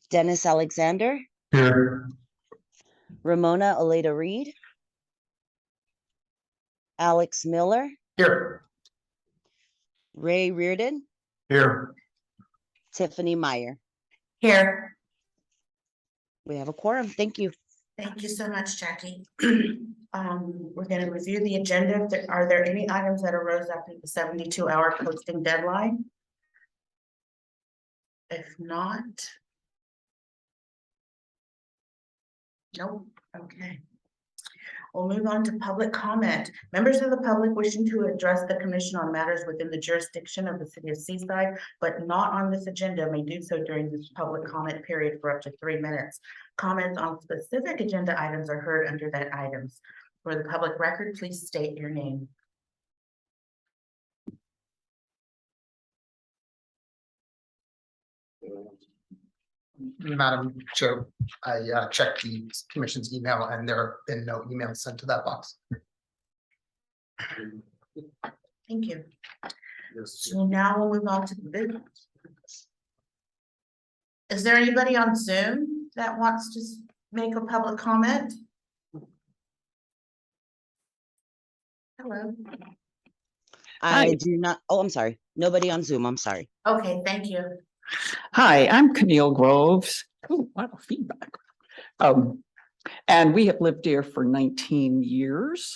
Dennis Alexander, Here. Ramona Oleda Reed, Alex Miller, Here. Ray Reardon, Here. Tiffany Meyer. Here. We have a quorum. Thank you. Thank you so much, Jackie. We're going to review the agenda. Are there any items that arose after the 72-hour posting deadline? If not. Nope. Okay. We'll move on to public comment. Members of the public wishing to address the commission on matters within the jurisdiction of the city of Seaside, but not on this agenda, may do so during this public comment period for up to 3 minutes. Comments on specific agenda items are heard under that items. For the public record, please state your name. Madam Chair, I checked the commission's email and there have been no emails sent to that box. Thank you. So now we'll move on to the business. Is there anybody on Zoom that wants to make a public comment? Hello. I do not. Oh, I'm sorry. Nobody on Zoom. I'm sorry. Okay, thank you. Hi, I'm Camille Groves. Oh, a lot of feedback. And we have lived here for 19 years,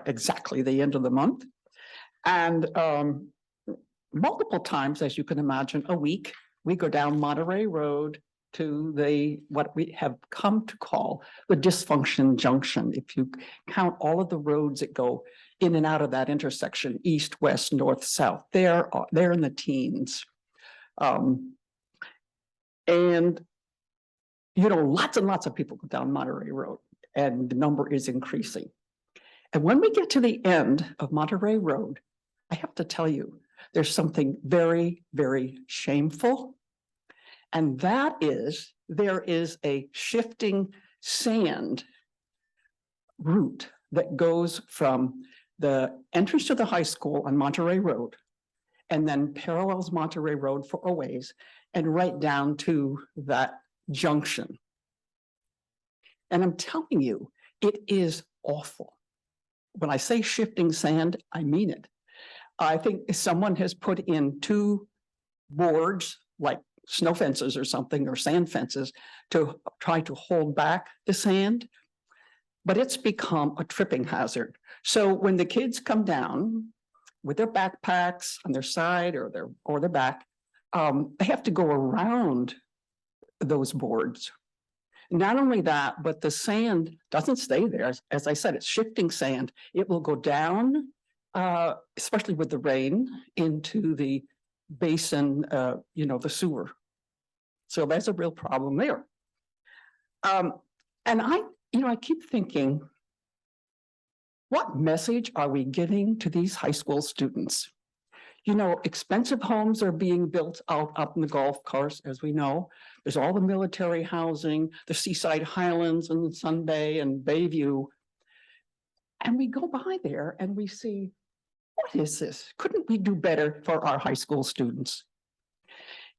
exactly the end of the month. And multiple times, as you can imagine, a week, we go down Monterey Road to what we have come to call the dysfunction junction. If you count all of the roads that go in and out of that intersection, east, west, north, south, they're in the teens. And, lots and lots of people go down Monterey Road and the number is increasing. And when we get to the end of Monterey Road, I have to tell you, there's something very, very shameful. And that is, there is a shifting sand route that goes from the entrance to the high school on Monterey Road and then parallels Monterey Road for a ways and right down to that junction. And I'm telling you, it is awful. When I say shifting sand, I mean it. I think someone has put in 2 boards, like snow fences or something, or sand fences, to try to hold back the sand, but it's become a tripping hazard. So when the kids come down with their backpacks on their side or their back, they have to go around those boards. Not only that, but the sand doesn't stay there. As I said, it's shifting sand. It will go down, especially with the rain, into the basin, the sewer. So that's a real problem there. And I keep thinking, what message are we giving to these high school students? Expensive homes are being built out up in the golf course, as we know. There's all the military housing, the Seaside Highlands and Sun Bay and Bayview. And we go by there and we see, what is this? Couldn't we do better for our high school students?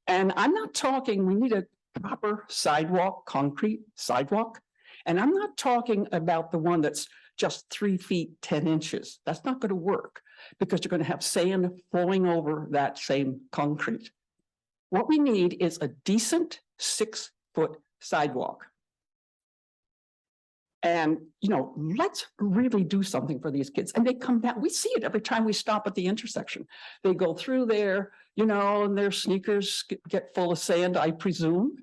And I'm not talking, we need a proper sidewalk, concrete sidewalk. And I'm not talking about the one that's just 3 feet, 10 inches. That's not going to work because you're going to have sand flowing over that same concrete. What we need is a decent 6-foot sidewalk. And, let's really do something for these kids. And they come down, we see it every time we stop at the intersection. They go through there, and their sneakers get full of sand, I presume.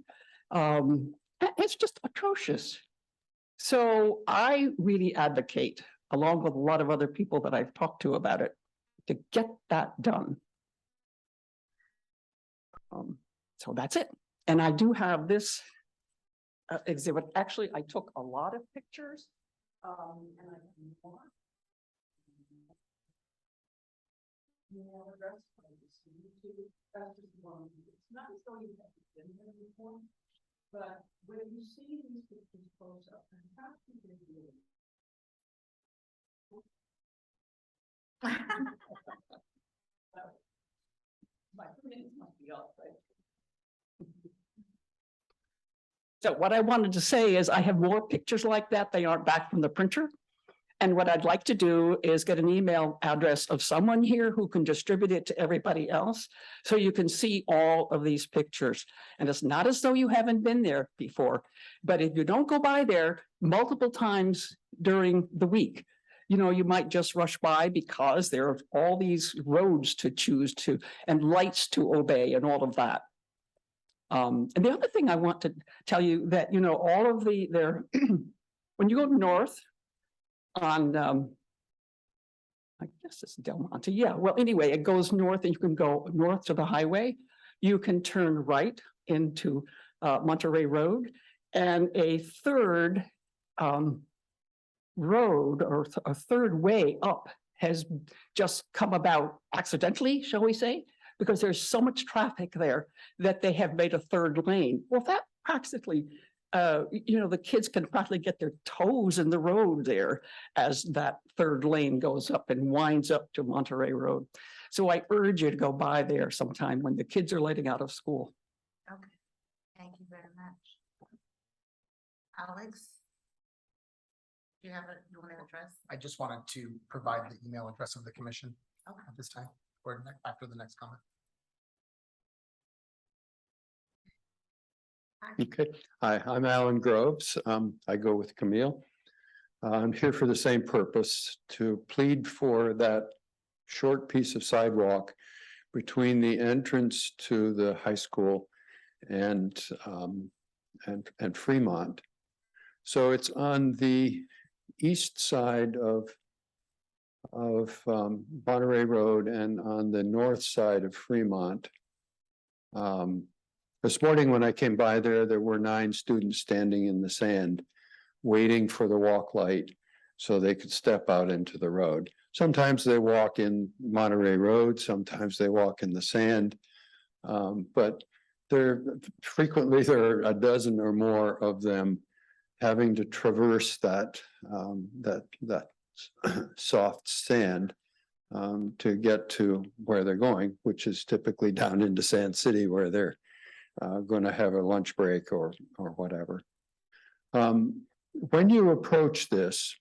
It's just atrocious. So I really advocate, along with a lot of other people that I've talked to about it, to get that done. So that's it. And I do have this exhibit. Actually, I took a lot of pictures. And I can want email address. It's not as though you have been there before, but when you see these pictures close up, and how do they do it? My minutes must be off, right? So what I wanted to say is I have more pictures like that. They aren't back from the printer. And what I'd like to do is get an email address of someone here who can distribute it to everybody else. So you can see all of these pictures. And it's not as though you haven't been there before, but if you don't go by there multiple times during the week, you know, you might just rush by because there are all these roads to choose to and lights to obey and all of that. And the other thing I want to tell you that, you know, all of their when you go north on, I guess it's Del Monte. Yeah, well, anyway, it goes north and you can go north to the highway. You can turn right into Monterey Road, and a third road or a third way up has just come about accidentally, shall we say, because there's so much traffic there that they have made a third lane. Well, that practically, you know, the kids can practically get their toes in the road there as that third lane goes up and winds up to Monterey Road. So I urge you to go by there sometime when the kids are letting out of school. Okay, thank you very much. Alex? Do you have you want to address? I just wanted to provide the email address of the commission Okay. at this time, or after the next comment. Okay, hi, I'm Alan Groves. I go with Camille. I'm here for the same purpose, to plead for that short piece of sidewalk between the entrance to the high school and Fremont. So it's on the east side of Monterey Road and on the north side of Fremont. This morning when I came by there were 9 students standing in the sand, waiting for the walk light so they could step out into the road. Sometimes they walk in Monterey Road, sometimes they walk in the sand. But frequently there are a dozen or more of them having to traverse that soft sand to get to where they're going, which is typically down into Sand City where they're going to have a lunch break or whatever. When you approach this,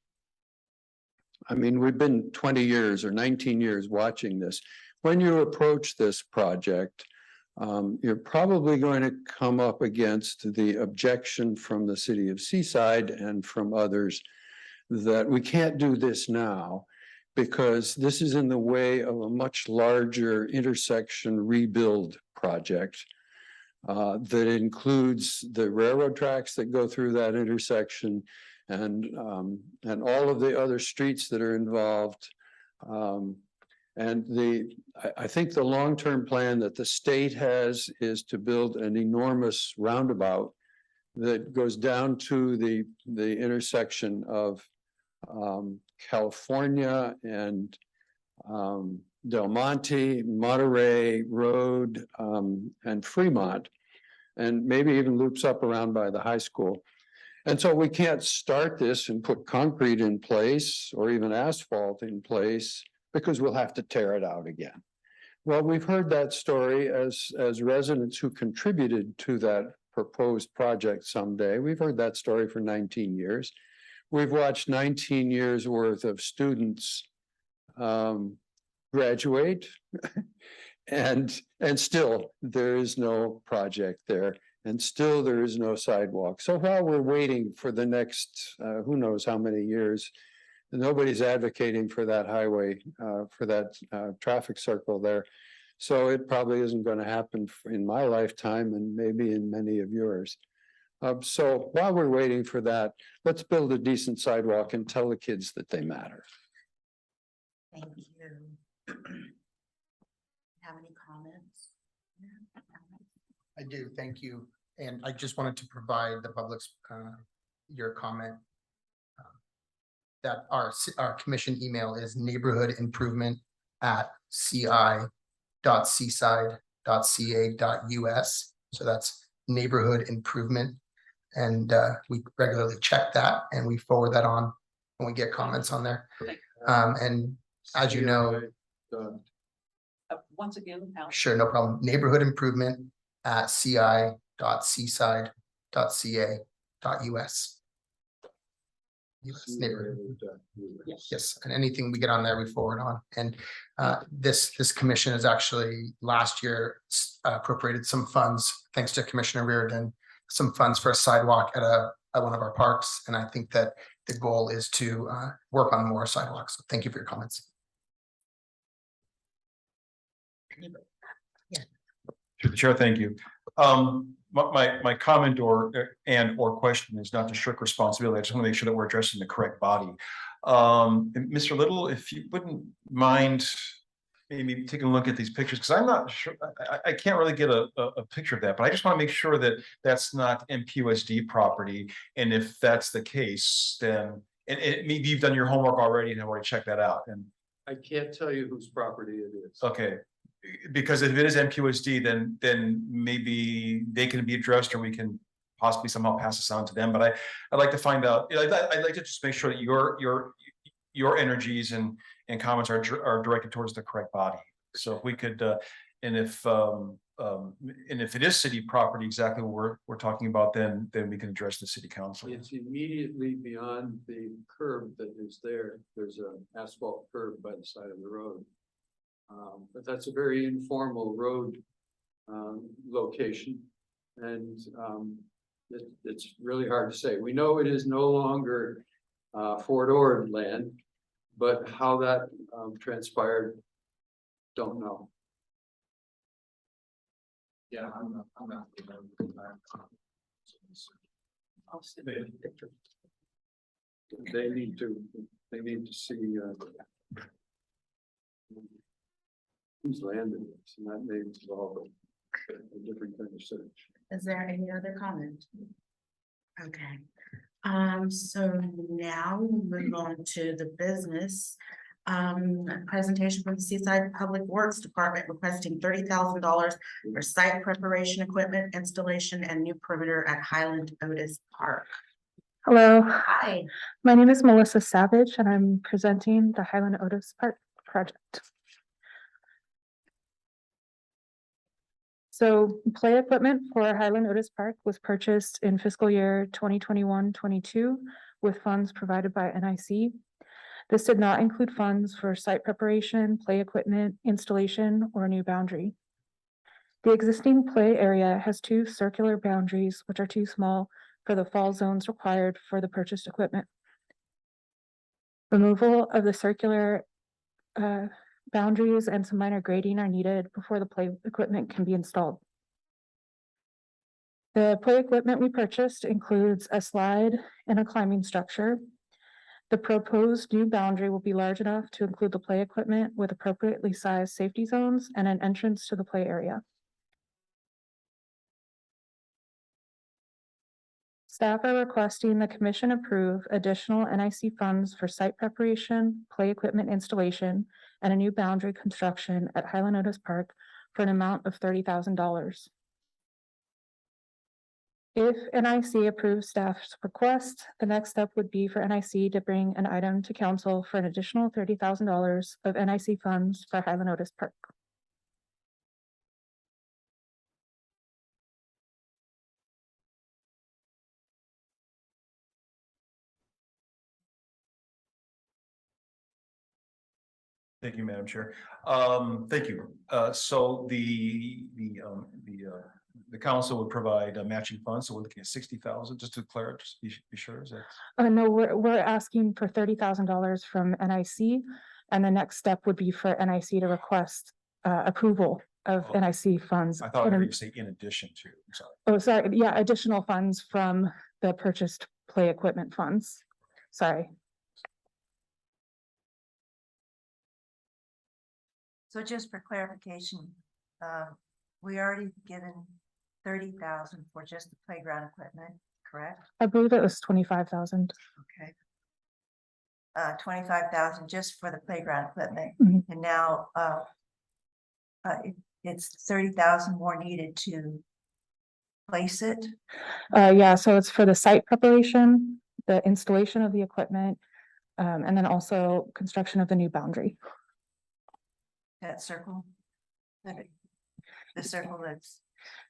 I mean, we've been 20 years or 19 years watching this. When you approach this project, you're probably going to come up against the objection from the city of Seaside and from others that we can't do this now because this is in the way of a much larger intersection rebuild project that includes the railroad tracks that go through that intersection and all of the other streets that are involved. And I think the long-term plan that the state has is to build an enormous roundabout that goes down to the intersection of California and Del Monte, Monterey Road, and Fremont, and maybe even loops up around by the high school. And so we can't start this and put concrete in place or even asphalt in place because we'll have to tear it out again. Well, we've heard that story as residents who contributed to that proposed project someday. We've heard that story for 19 years. We've watched 19 years worth of students graduate and still there is no project there. And still there is no sidewalk. So while we're waiting for the next, who knows how many years, nobody's advocating for that highway, for that traffic circle there. So it probably isn't going to happen in my lifetime and maybe in many of yours. So while we're waiting for that, let's build a decent sidewalk and tell the kids that they matter. Thank you. Have any comments? I do, thank you. And I just wanted to provide the public's, your comment. That our commission email is neighborhoodimprovement@ci.seaside.ca.us. So that's neighborhood improvement. And we regularly check that and we forward that on when we get comments on there. And as you know, Once again, Alex. sure, no problem. Neighborhood improvement at ci.seaside.ca.us. .ca.us. US neighborhood. Yes, and anything we get on there, we forward on. And this commission has actually last year appropriated some funds, thanks to Commissioner Reardon, some funds for a sidewalk at one of our parks. And I think that the goal is to work on more sidewalks. So thank you for your comments. Through the chair, thank you. My comment or question is not to shirk responsibility. I just want to make sure that we're addressing the correct body. Mr. Little, if you wouldn't mind maybe taking a look at these pictures, because I'm not sure, I can't really get a picture of that, but I just want to make sure that that's not MPUSD property. And if that's the case, then and maybe you've done your homework already and have already checked that out. And I can't tell you whose property it is. okay. Because if it is MPUSD, then maybe they can be addressed, or we can possibly somehow pass this on to them. But I'd like to find out. I'd like to just make sure that your energies and comments are directed towards the correct body. So if we could, and if it is city property, exactly what we're talking about, then we can address the city council. It's immediately beyond the curb that is there. There's an asphalt curb by the side of the road. But that's a very informal road location, and it's really hard to say. We know it is no longer Fort Ord land, but how that transpired, don't know. Yeah, I'm not. They need to see whose land it is, and that may involve a different kind of search. Is there any other comment? Okay, so now we'll move on to the business. Presentation from the Seaside Public Works Department requesting $30,000 for site preparation, equipment installation, and new perimeter at Highland Otis Park. Hello, Hi. my name is Melissa Savage and I'm presenting the Highland Otis Park project. So play equipment for Highland Otis Park was purchased in fiscal year 2021-22 with funds provided by NIC. This did not include funds for site preparation, play equipment, installation, or a new boundary. The existing play area has two circular boundaries, which are too small for the fall zones required for the purchased equipment. Removal of the circular boundaries and some minor grading are needed before the play equipment can be installed. The play equipment we purchased includes a slide and a climbing structure. The proposed new boundary will be large enough to include the play equipment with appropriately sized safety zones and an entrance to the play area. Staff are requesting the commission approve additional NIC funds for site preparation, play equipment installation, and a new boundary construction at Highland Otis Park for an amount of $30,000. If NIC approves staff's request, the next step would be for NIC to bring an item to council for an additional $30,000 of NIC funds for Highland Otis Park. Thank you, Madam Chair. Thank you. So the council would provide matching funds. So we're looking at 60,000, just to declare, just be sure. Is that? No, we're asking for $30,000 from NIC, and the next step would be for NIC to request approval of NIC funds. I thought I heard you say in addition to, I'm sorry. Oh, sorry. Yeah, additional funds from the purchased play equipment funds. Sorry. So just for clarification, we already given 30,000 for just the playground equipment, correct? I believe it was 25,000. Okay. 25,000 just for the playground equipment, Mhm. and now it's 30,000 more needed to place it. Yeah, so it's for the site preparation, the installation of the equipment, and then also construction of the new boundary. That circle. The circle that's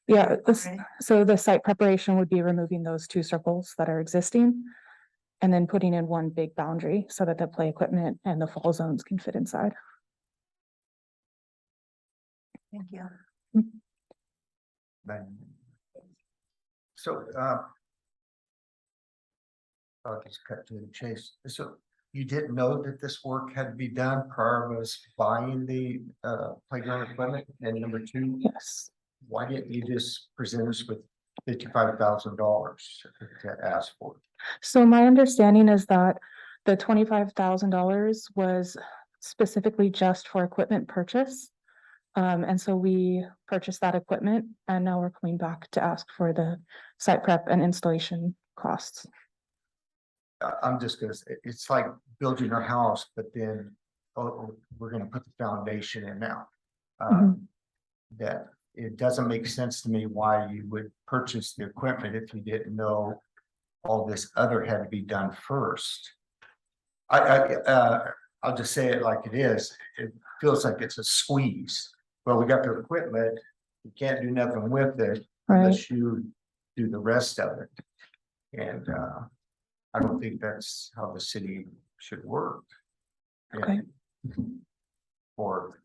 Yeah, already? so the site preparation would be removing those two circles that are existing. And then putting in one big boundary so that the play equipment and the fall zones can fit inside. Thank you. So, I'll just cut to the chase. So you didn't know that this work had to be done prior to us buying the playground equipment? And number two, Yes. why didn't you just present us with $55,000 to ask for? So my understanding is that the $25,000 was specifically just for equipment purchase. And so we purchased that equipment and now we're coming back to ask for the site prep and installation costs. I'm just gonna say, it's like building a house, but then, oh, we're gonna put the foundation in now. That it doesn't make sense to me why you would purchase the equipment if you didn't know all this other had to be done first. I'll just say it like it is. It feels like it's a squeeze. Well, we got the equipment, you can't do nothing with it unless you do the rest of it. And I don't think that's how the city should work. Okay. Or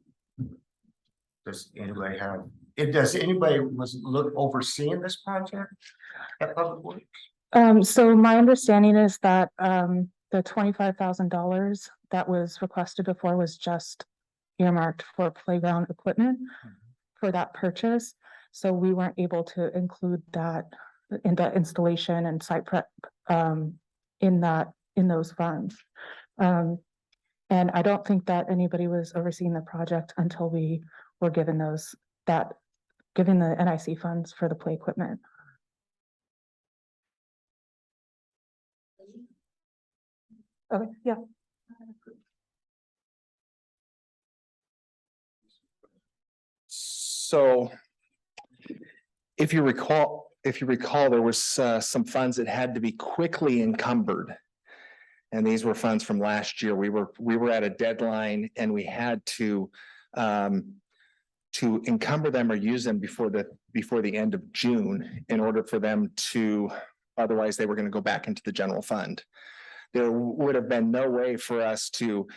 does anybody have, does anybody overseeing this project at Public Works? So my understanding is that the $25,000 that was requested before was just earmarked for playground equipment for that purchase. So we weren't able to include that in the installation and site prep in those funds. And I don't think that anybody was overseeing the project until we were given given the NIC funds for the play equipment. Okay, yeah. So if you recall, there was some funds that had to be quickly encumbered. And these were funds from last year. We were at a deadline and we had to encumber them or use them before the end of June in order for them to, otherwise they were going to go back into the general fund. There would have been no way for us to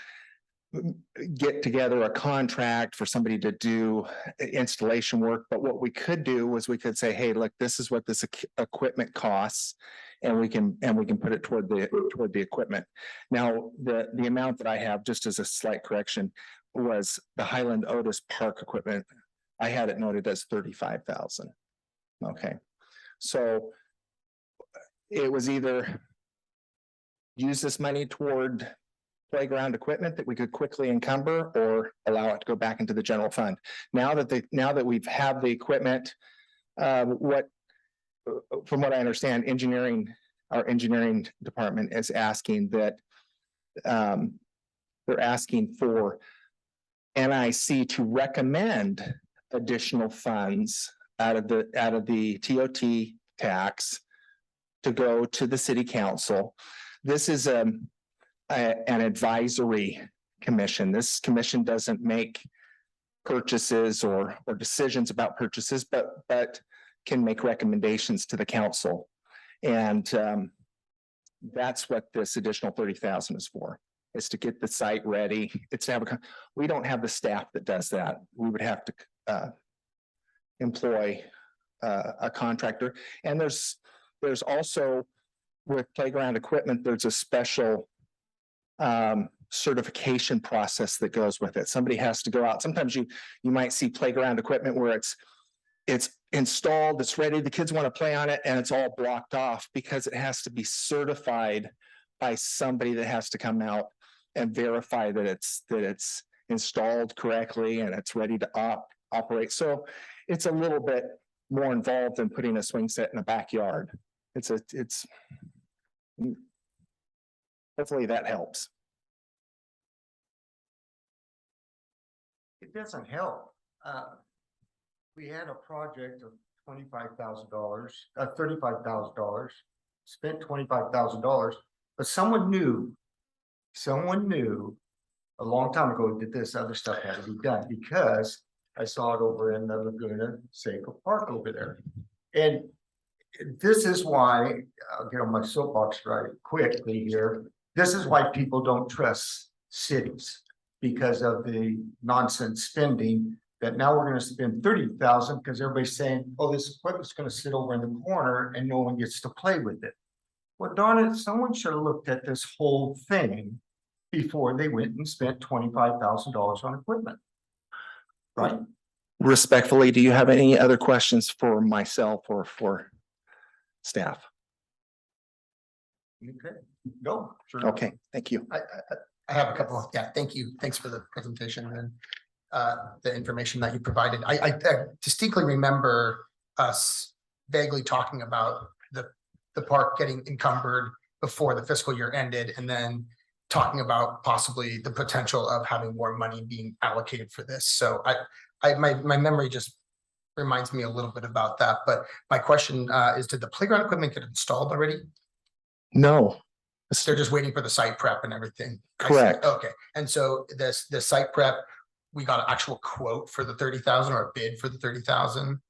get together a contract for somebody to do installation work. But what we could do was we could say, hey, look, this is what this equipment costs. And we can put it toward the equipment. Now, the amount that I have, just as a slight correction, was the Highland Otis Park equipment. I had it noted as 35,000. Okay. So it was either use this money toward playground equipment that we could quickly encumber or allow it to go back into the general fund. Now that we've had the equipment, from what I understand, our engineering department is asking that they're asking for NIC to recommend additional funds out of the TOT tax to go to the city council. This is an advisory commission. This commission doesn't make purchases or decisions about purchases, but can make recommendations to the council. And that's what this additional 30,000 is for, is to get the site ready. It's to have we don't have the staff that does that. We would have to employ a contractor. And there's also, with playground equipment, there's a special certification process that goes with it. Somebody has to go out. Sometimes you might see playground equipment where it's installed, it's ready, the kids want to play on it, and it's all blocked off because it has to be certified by somebody that has to come out and verify that it's installed correctly and it's ready to operate. So it's a little bit more involved than putting a swing set in a backyard. Hopefully that helps. It doesn't help. We had a project of $25,000, $35,000, spent $25,000, but someone knew a long time ago that this other stuff had to be done because I saw it over in the Laguna Seco Park over there. And this is why, I'll get on my soapbox right quickly here. This is why people don't trust cities, because of the nonsense spending that now we're gonna spend 30,000 because everybody's saying, oh, this equipment's gonna sit over in the corner and no one gets to play with it. Well, darn it, someone should have looked at this whole thing before they went and spent $25,000 on equipment. Right? Respectfully, do you have any other questions for myself or for staff? Okay, go. Sure. Okay, thank you. I have a couple of, yeah, thank you. Thanks for the presentation and the information that you provided. I distinctly remember us vaguely talking about the park getting encumbered before the fiscal year ended, and then talking about possibly the potential of having more money being allocated for this. So my memory just reminds me a little bit about that. But my question is, did the playground equipment get installed already? No. They're just waiting for the site prep and everything. I see. Correct. Okay, and so the site prep, we got an actual quote for the 30,000 or a bid for the 30,000?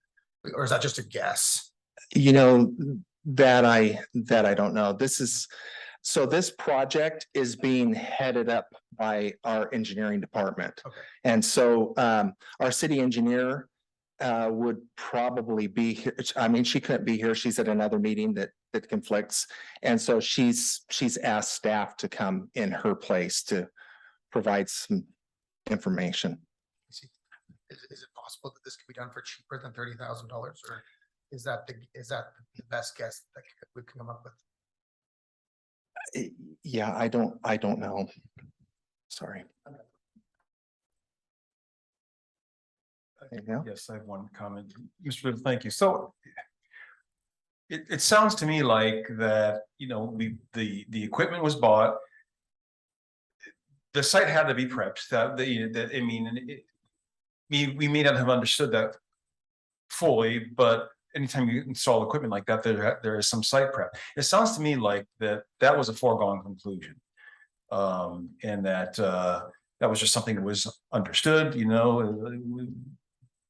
Or is that just a guess? You know, that I don't know. So this project is being headed up by our engineering department. Okay. And so our city engineer would probably be here. I mean, she couldn't be here. She's at another meeting that conflicts. And so she's asked staff to come in her place to provide some information. Is it possible that this could be done for cheaper than $30,000, or is that the best guess that we can come up with? Yeah, I don't know. Sorry. Yeah. Yes, I have one comment. Mr. Little, thank you. So it sounds to me like that, you know, the equipment was bought. The site had to be prepped. I mean, we may not have understood that fully, but anytime you install equipment like that, there is some site prep. It sounds to me like that was a foregone conclusion. And that was just something that was understood, you know,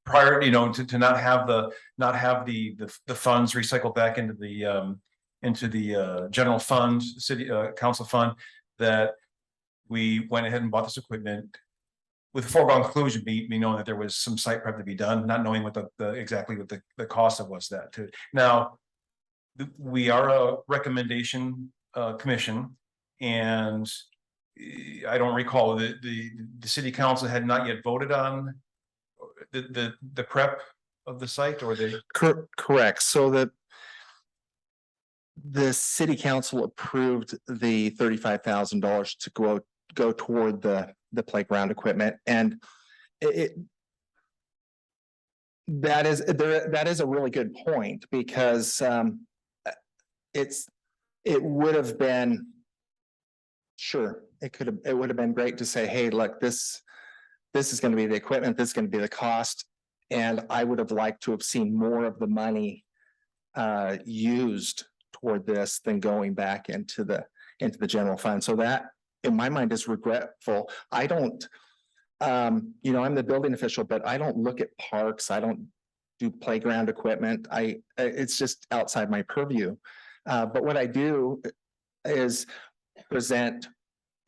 prior, you know, to not have the funds recycled back into the general fund, city council fund, that we went ahead and bought this equipment with a foregone conclusion, be knowing that there was some site prep to be done, not knowing what exactly what the cost of was that too. Now, we are a recommendation commission, and I don't recall the city council had not yet voted on the prep of the site, or the Correct. So the city council approved the $35,000 to go toward the playground equipment, and that is a really good point, because it would have been, sure, it would have been great to say, hey, look, this is going to be the equipment, this is going to be the cost, and I would have liked to have seen more of the money used toward this than going back into the general fund. So that, in my mind, is regretful. I don't, you know, I'm the building official, but I don't look at parks. I don't do playground equipment. It's just outside my purview. But what I do is present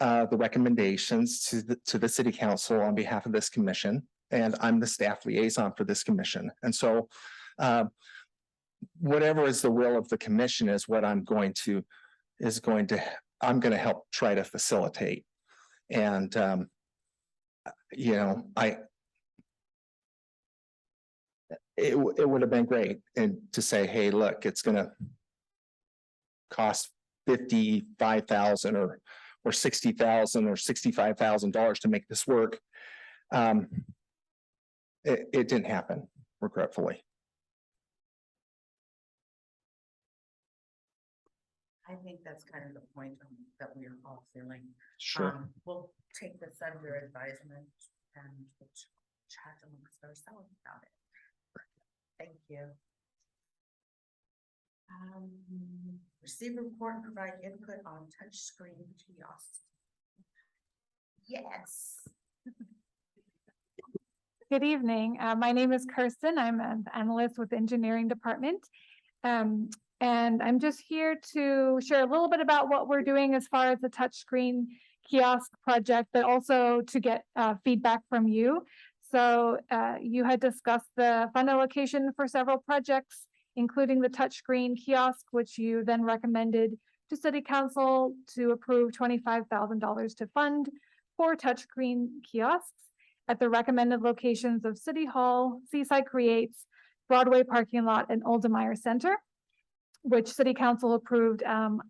the recommendations to the city council on behalf of this commission, and I'm the staff liaison for this commission. And so whatever is the will of the commission is what I'm going to help try to facilitate. And you know, it would have been great and to say, hey, look, it's gonna cost $55,000 or $60,000 or $65,000 to make this work. It didn't happen, regretfully. I think that's kind of the point that we're all feeling. Sure. We'll take this under advisement and we'll chat amongst ourselves about it. Thank you. Receive, report, and provide input on touchscreen kiosks. Yes. Good evening. My name is Kirsten. I'm an analyst with the engineering department. And I'm just here to share a little bit about what we're doing as far as the touchscreen kiosk project, but also to get feedback from you. So you had discussed the fund allocation for several projects, including the touchscreen kiosk, which you then recommended to City Council to approve $25,000 to fund 4 touchscreen kiosks at the recommended locations of City Hall, Seaside Creates, Broadway Parking Lot, and Oldemeyer Center, which City Council approved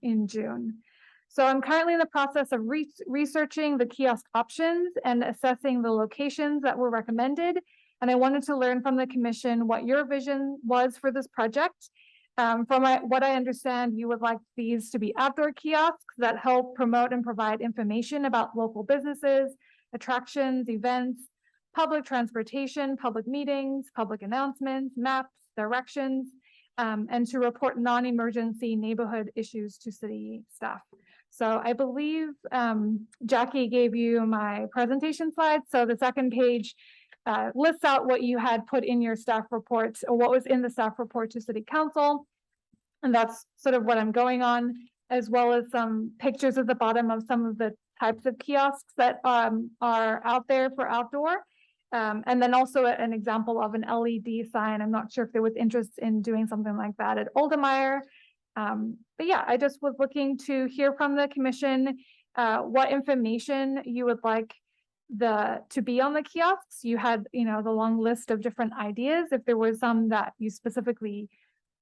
in June. So I'm currently in the process of researching the kiosk options and assessing the locations that were recommended. And I wanted to learn from the commission what your vision was for this project. From what I understand, you would like these to be outdoor kiosks that help promote and provide information about local businesses, attractions, events, public transportation, public meetings, public announcements, maps, directions, and to report non-emergency neighborhood issues to city staff. So I believe Jackie gave you my presentation slides. So the second page lists out what you had put in your staff report, or what was in the staff report to City Council. And that's sort of what I'm going on, as well as some pictures at the bottom of some of the types of kiosks that are out there for outdoor. And then also an example of an LED sign. I'm not sure if there was interest in doing something like that at Oldemeyer. But yeah, I just was looking to hear from the commission what information you would like to be on the kiosks. You had, the long list of different ideas, if there was some that you specifically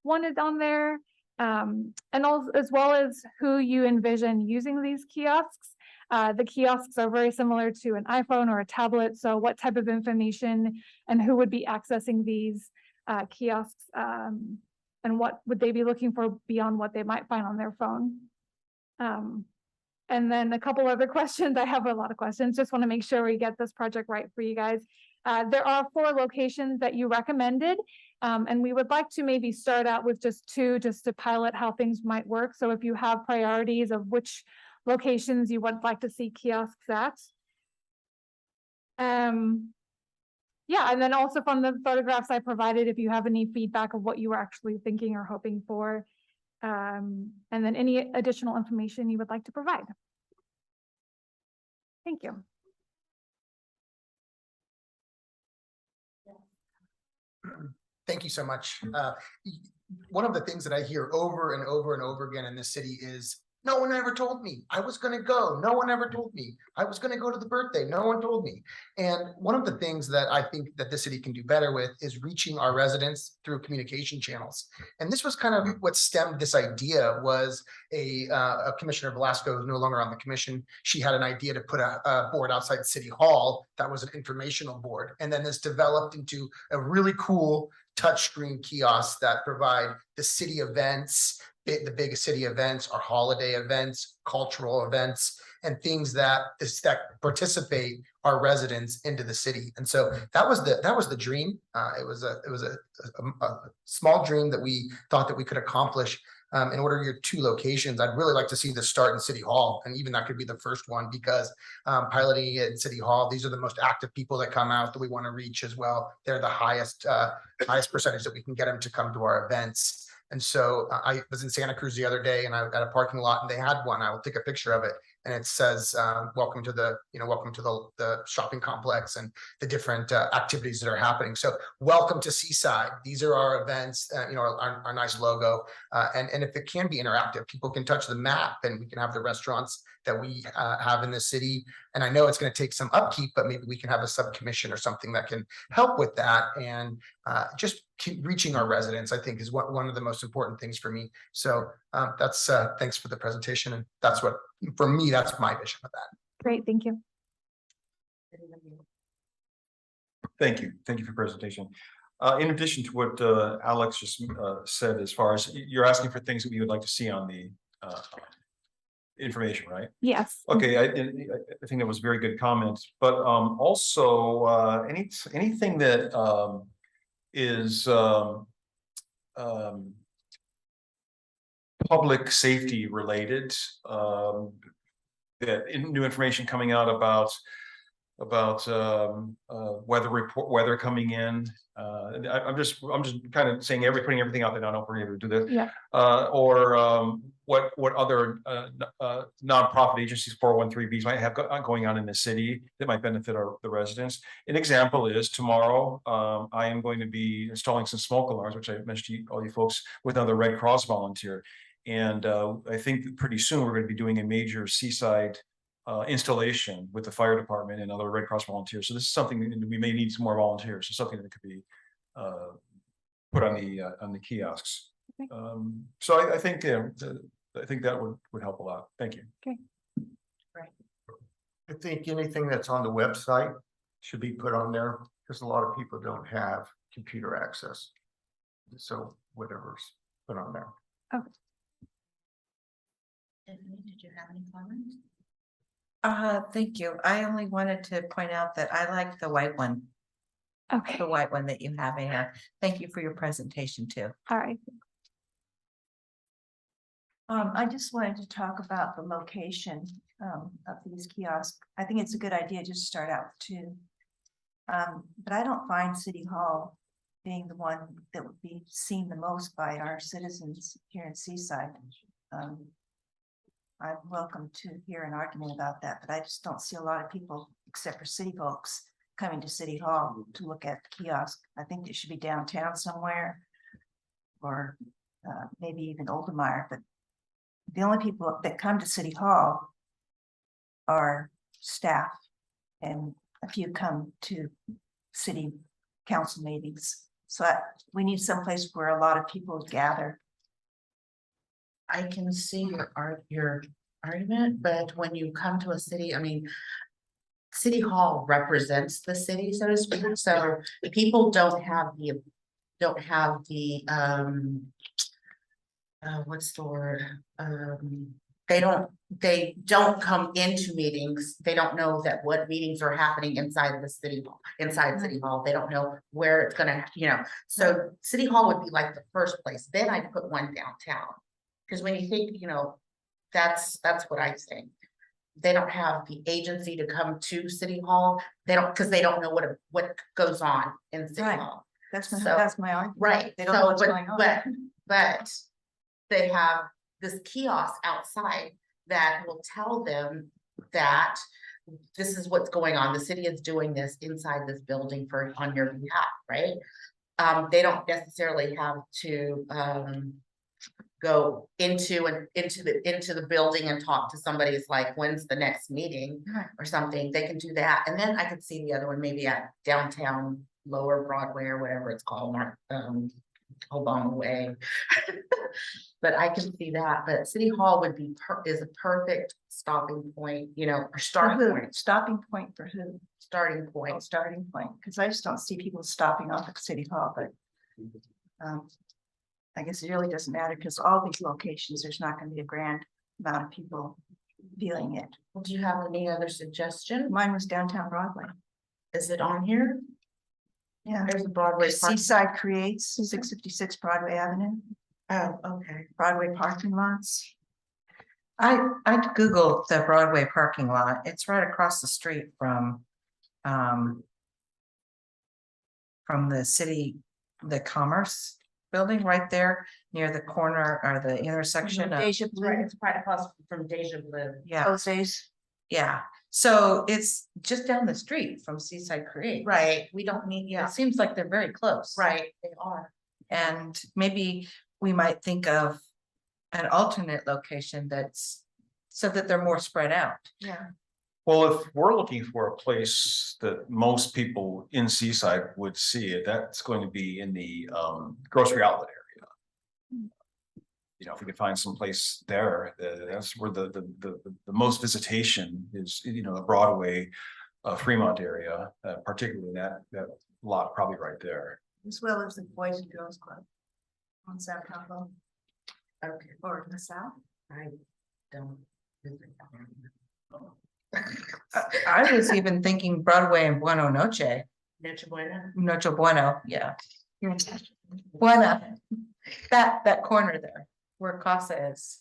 wanted on there, and also as well as who you envision using these kiosks. The kiosks are very similar to an iPhone or a tablet. So what type of information and who would be accessing these kiosks, and what would they be looking for beyond what they might find on their phone? And then a couple other questions. I have a lot of questions. Just want to make sure we get this project right for you guys. There are 4 locations that you recommended, and we would like to maybe start out with just 2, just to pilot how things might work. So if you have priorities of which locations you would like to see kiosks at. Yeah, and then also from the photographs I provided, if you have any feedback of what you were actually thinking or hoping for, and then any additional information you would like to provide. Thank you. Thank you so much. One of the things that I hear over and over and over again in this city is, no one ever told me I was going to go. No one ever told me I was going to go to the birthday. No one told me. And one of the things that I think that the city can do better with is reaching our residents through communication channels. And this was kind of what stemmed this idea. Was a Commissioner Velasco, who's no longer on the commission. She had an idea to put a board outside City Hall that was an informational board. And then this developed into a really cool touchscreen kiosks that provide the city events, the biggest city events, our holiday events, cultural events, and things that participate our residents into the city. And so that was the dream. It was a small dream that we thought that we could accomplish. In order to your 2 locations, I'd really like to see this start in City Hall, and even that could be the first one, because piloting it in City Hall, these are the most active people that come out that we want to reach as well. They're the highest percentage that we can get them to come to our events. And so I was in Santa Cruz the other day, and I was at a parking lot, and they had one. I will take a picture of it, and it says, welcome to the shopping complex and the different activities that are happening. So welcome to Seaside. These are our events, our nice logo. And if it can be interactive, people can touch the map, and we can have the restaurants that we have in the city. And I know it's going to take some upkeep, but maybe we can have a subcommission or something that can help with that. And just keep reaching our residents, I think, is one of the most important things for me. So that's thanks for the presentation. And that's what, for me, that's my vision of that. Great, thank you. Thank you. Thank you for your presentation. In addition to what Alex just said, as far as you're asking for things that we would like to see on the information, right? Yes. Okay, I think that was very good comments, but also anything that is public safety related, that new information coming out about about weather coming in. I'm just kind of saying putting everything out there. I don't know if we're able to do this. Yeah. Or what other nonprofit agencies, 401(b)(3)s might have going on in the city that might benefit the residents. An example is tomorrow, I am going to be installing some smoke alarms, which I mentioned to all you folks, with another Red Cross volunteer. And I think that pretty soon we're going to be doing a major seaside installation with the fire department and other Red Cross volunteers. So this is something that we may need some more volunteers. So something that could be put on the kiosks. Okay. So I think I think that would help a lot. Thank you. I think anything that's on the website should be put on there, because a lot of people don't have computer access. So whatever's put on there. Tiffany, did you have any comments? Thank you. I only wanted to point out that I like the white one, Okay, the white one that you have in here. Thank you for your presentation too. all right. I just wanted to talk about the location of these kiosks. I think it's a good idea just to start out with two. But I don't find City Hall being the one that would be seen the most by our citizens here in Seaside. I'm welcome to hear an argument about that, but I just don't see a lot of people, except for city folks, coming to City Hall to look at the kiosk. I think it should be downtown somewhere, or maybe even Oldemeyer, but the only people that come to City Hall are staff, and a few come to city council meetings. So we need someplace where a lot of people gather. I can see your argument, but when you come to a city, I mean, City Hall represents the city, so to speak, so people don't have the what's the word? They don't come into meetings. They don't know that what meetings are happening inside the city hall, City Hall. They don't know where it's gonna, so City Hall would be like the first place. Then I'd put one downtown. Because when you think, that's what I think. They don't have the agency to come to City Hall. They don't, because they don't know what goes on in City Right. Hall. That's So- my argument. Right, They don't know so, what's going on. but they have this kiosk outside that will tell them that this is what's going on. The city is doing this inside this building on your behalf, right? They don't necessarily have to, go into the building and talk to somebody. It's like, when's the next meeting or something. They can do that. And then I could see the other one maybe at downtown Lower Broadway or whatever it's called, Obama Way. But I can see that, but City Hall would be is a perfect stopping point, or starting point. Stopping point for who? Starting point. Starting point, because I just don't see people stopping off at City Hall, but I guess it really doesn't matter, because all these locations, there's not going to be a grand amount of people feeling it. Well, do you have any other suggestion? Mine was downtown Broadway. Is it on here? Yeah. There's a Broadway. Seaside Creates, 656 Broadway Avenue, Oh, okay. Broadway parking lots. I Googled the Broadway parking lot. It's right across the street from the city, the Commerce building right there near the corner or the intersection of, Deja It's right, Blue, it's right across from Deja Blue. yeah, Jose's. yeah. So it's just down the street from Seaside Creek. Right, we don't need, It seems like they're very close. right, they are. And maybe we might think of an alternate location that's so that they're more spread out. Yeah. Well, if we're looking for a place that most people in Seaside would see it, that's going to be in the grocery outlet area. If we could find some place there, that's where the most visitation is, the Broadway, Fremont area, particularly that lot probably right there. As well as the Boys and Girls Club on South Campo Okay, or in the South. I don't. I was even thinking Broadway and Bueno Noche, Noche Buena. Noche Bueno, yeah. Buena, that corner there where Casa is.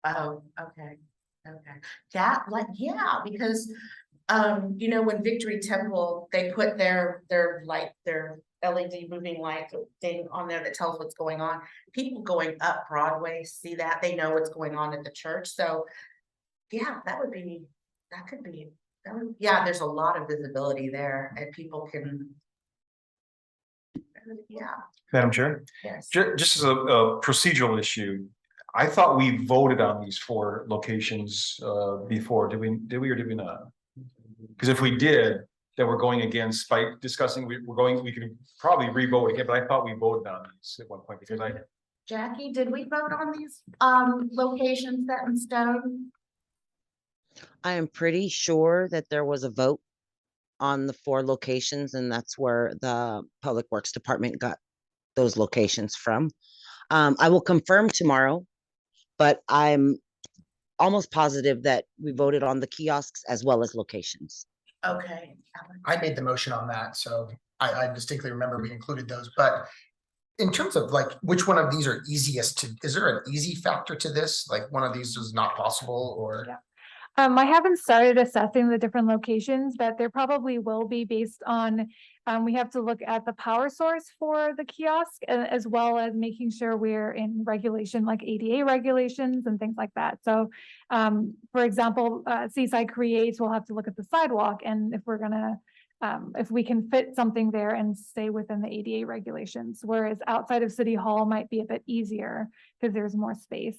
Oh, okay, okay. That, like, yeah, because you know, when Victory Temple, they put their light, their LED moving light thing on there that tells what's going on. People going up Broadway see that, they know what's going on at the church, so. Yeah, that could be, yeah, there's a lot of visibility there and people can. Yeah, Madam Chair, yes. just as a procedural issue, I thought we voted on these 4 locations before. Did we or did we not? Because if we did, then we're going against by discussing, we can probably re-vote again, but I thought we voted on these at one point because Jackie, did we vote on these locations set in stone? I am pretty sure that there was a vote on the 4 locations, and that's where the Public Works Department got those locations from. I will confirm tomorrow, but I'm almost positive that we voted on the kiosks as well as locations. Okay. I made the motion on that, so I distinctly remember we included those, but. In terms of like, which one of these are easiest to, is there an easy factor to this? Like one of these is not possible or? Yeah. I haven't started assessing the different locations, but there probably will be based on, we have to look at the power source for the kiosk as well as making sure we're in regulation like ADA regulations and things like that. So, for example, Seaside Creates, we'll have to look at the sidewalk and if we're gonna, if we can fit something there and stay within the ADA regulations, whereas outside of City Hall might be a bit easier because there's more space.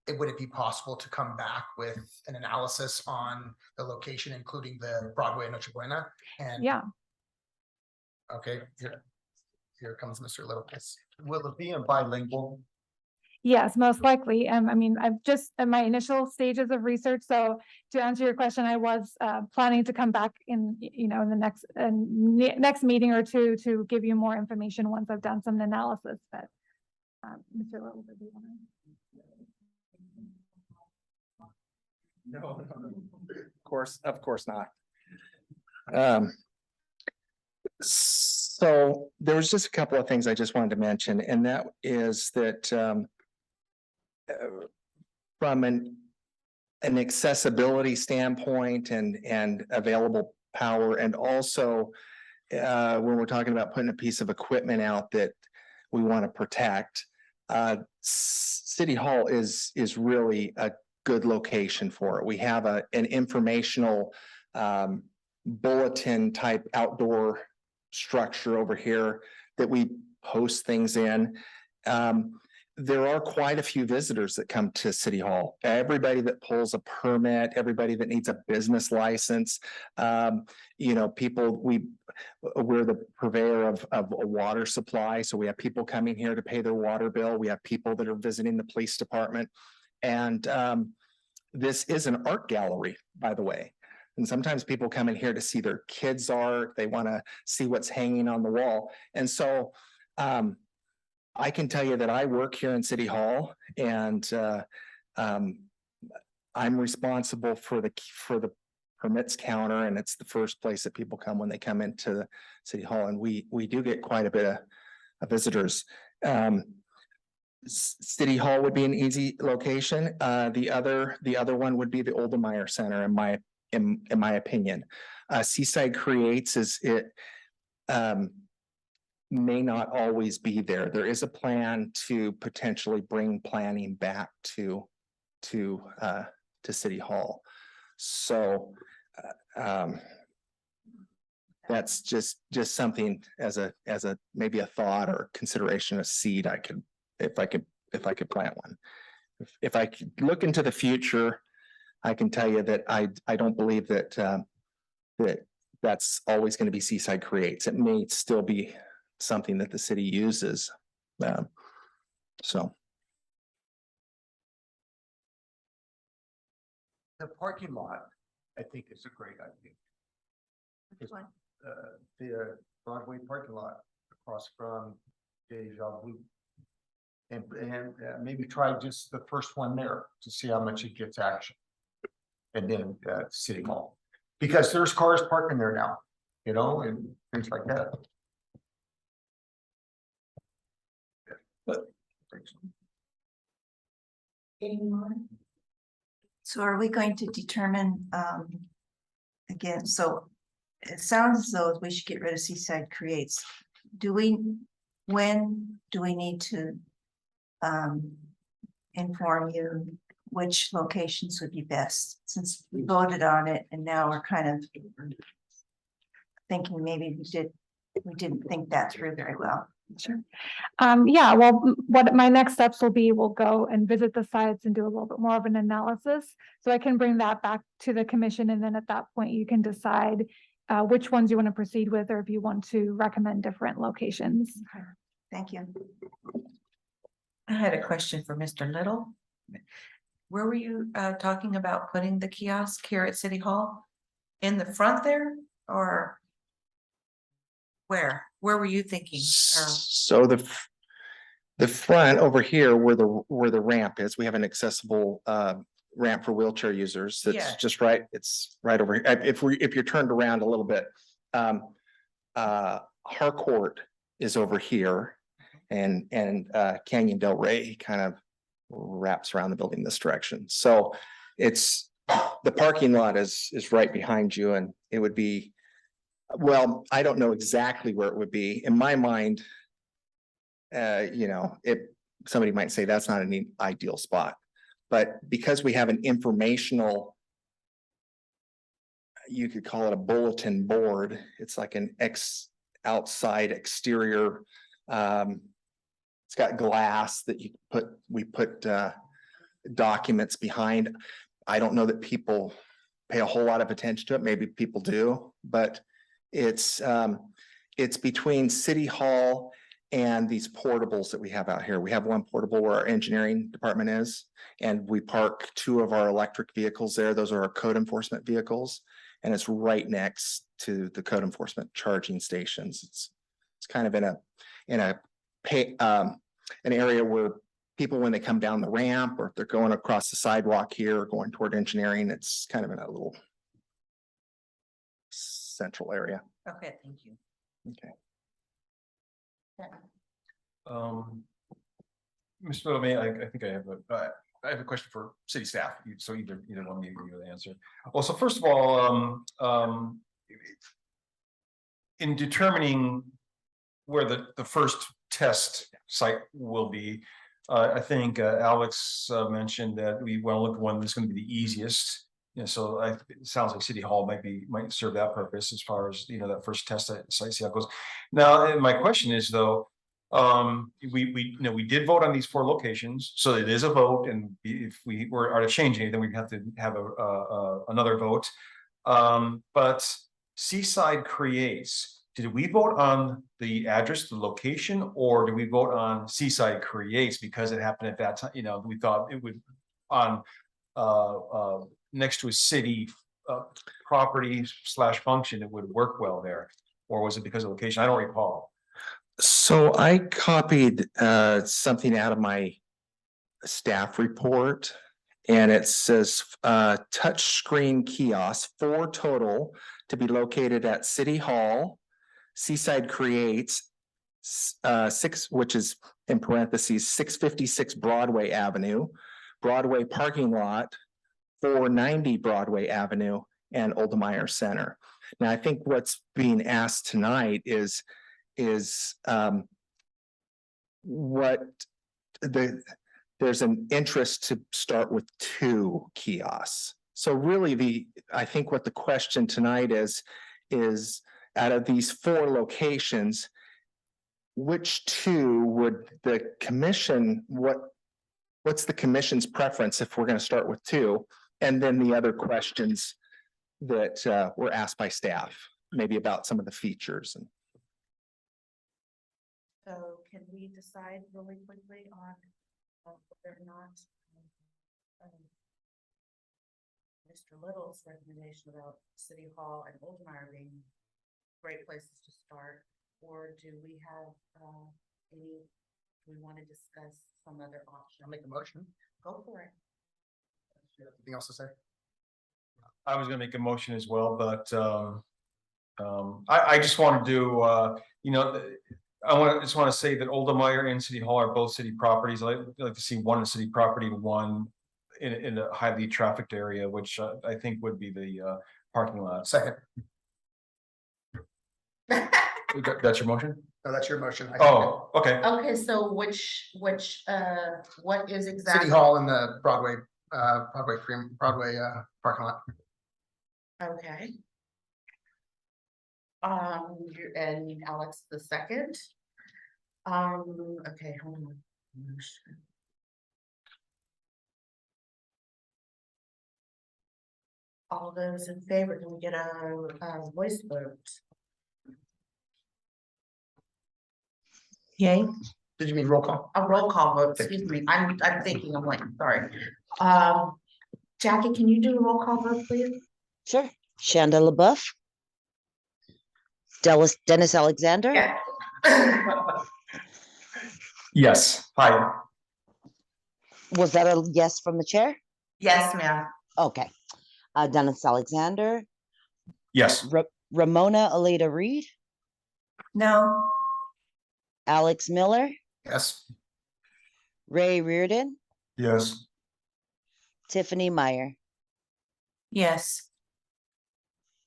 Would it be possible to come back with an analysis on the location, including the Broadway and Noche Buena? And Yeah. Okay, here comes Mr. Lopez. Will it be in bilingual? Yes, most likely. I mean, I've just in my initial stages of research. So to answer your question, I was planning to come back in, in the next meeting or two to give you more information once I've done some analysis. But Mr. Little, do you want to? No, of course not. So there was just a couple of things I just wanted to mention, and that is that from an accessibility standpoint and available power, and also when we're talking about putting a piece of equipment out that we want to protect, City Hall is really a good location for it. We have an informational bulletin type outdoor structure over here that we post things in. There are quite a few visitors that come to City Hall. Everybody that pulls a permit, everybody that needs a business license, people, we're the purveyor of a water supply. So we have people coming here to pay their water bill. We have people that are visiting the police department. And this is an art gallery, by the way. And sometimes people come in here to see their kids' art. They want to see what's hanging on the wall. And so I can tell you that I work here in City Hall, and I'm responsible for the permits counter, and it's the first place that people come when they come into the City Hall. And we do get quite a bit of visitors. City Hall would be an easy location. The other one would be the Oldemeyer Center, in my opinion. Seaside Creates may not always be there. There is a plan to potentially bring planning back to City Hall. So that's just something as a maybe a thought or consideration, a seed if I could plant one. If I could look into the future, I can tell you that I don't believe that that's always going to be Seaside Creates. It may still be something that the city uses. So. The parking lot, I think is a great idea. Which one? The Broadway parking lot across from Deja Vu. And maybe try just the first one there to see how much it gets action. And then City Hall, because there's cars parking there now, and things like that. Any more? So are we going to determine, again, so it sounds as though we should get rid of Seaside Creates. When do we need to inform you which locations would be best? Since we voted on it and now we're kind of thinking maybe we didn't think that through very well. Sure. Yeah, well, what my next steps will be, we'll go and visit the sites and do a little bit more of an analysis. So I can bring that back to the commission, and then at that point you can decide which ones you want to proceed with, or if you want to recommend different locations. Thank you. I had a question for Mr. Little. Where were you talking about putting the kiosk here at City Hall? In the front there, or where? Where were you thinking? So the front over here where the ramp is, we have an accessible ramp for wheelchair users. Yeah. That's just right. It's right over here. If you're turned around a little bit, Harcourt is over here, and Canyon Del Rey kind of wraps around the building this direction. So it's the parking lot is right behind you, and it would be, well, I don't know exactly where it would be. In my mind, you know, somebody might say that's not an ideal spot, but because we have an informational, you could call it a bulletin board. It's like an outside exterior. It's got glass that we put documents behind. I don't know that people pay a whole lot of attention to it. Maybe people do, but it's between City Hall and these portables that we have out here. We have one portable where our engineering department is, and we park 2 of our electric vehicles there. Those are our code enforcement vehicles, and it's right next to the code enforcement charging stations. It's kind of in an area where people, when they come down the ramp, or if they're going across the sidewalk here or going toward engineering, it's kind of in a little central area. Okay, thank you. Okay. Mr. Little, may I think I have a question for city staff, so either one of you can answer. Well, so first of all, in determining where the first test site will be, I think Alex mentioned that we want to look at one that's going to be the easiest. So it sounds like City Hall might serve that purpose as far as that first test site, see how it goes. Now, my question is though, we did vote on these 4 locations, so it is a vote, and if we are to change anything, we'd have to have another vote. But Seaside Creates, did we vote on the address, the location, or did we vote on Seaside Creates because it happened at that time? We thought it would on next to a city property / function, it would work well there, or was it because of location? I don't recall. So I copied something out of my staff report, and it says touch screen kiosk 4 total to be located at City Hall, Seaside Creates 6, which is in parentheses 656 Broadway Avenue, Broadway parking lot, 490 Broadway Avenue, and Oldemeyer Center. Now, I think what's being asked tonight is there's an interest to start with 2 kiosks. So really I think what the question tonight is out of these 4 locations, which 2 would the commission, what's the commission's preference if we're going to start with 2? And then the other questions that were asked by staff, maybe about some of the features. So can we decide really quickly on whether or not Mr. Little's recommendation about City Hall and Oldemeyer being great places to start, or do we have we want to discuss some other option? I'll make a motion. Go for it. Anything else to say? I was going to make a motion as well, but I just want to do, I just want to say that Oldemeyer and City Hall are both city properties. I'd like to see one city property, one in a highly trafficked area, which I think would be the parking lot. Second. That's your motion? No, that's your motion. I Oh, okay. Okay, so what is second. exactly? City Hall and the Broadway parking lot. Okay. And Alex the second. Okay, hold on. All those in favor, can we get a voice vote? Yay, Did you mean roll call? a roll call vote, excuse me, I'm thinking, I'm like, sorry. Jackie, can you do a roll call vote, please? Sure. Shanda LaBeouf. Dennis Alexander. Yeah. Yes. Hi. Was that a yes from the chair? Yes, ma'am. Okay. Dennis Alexander, Yes. Ramona Aleda Reed, No, Alex Miller, Yes. Ray Reardon, Yes. Tiffany Meyer. Yes.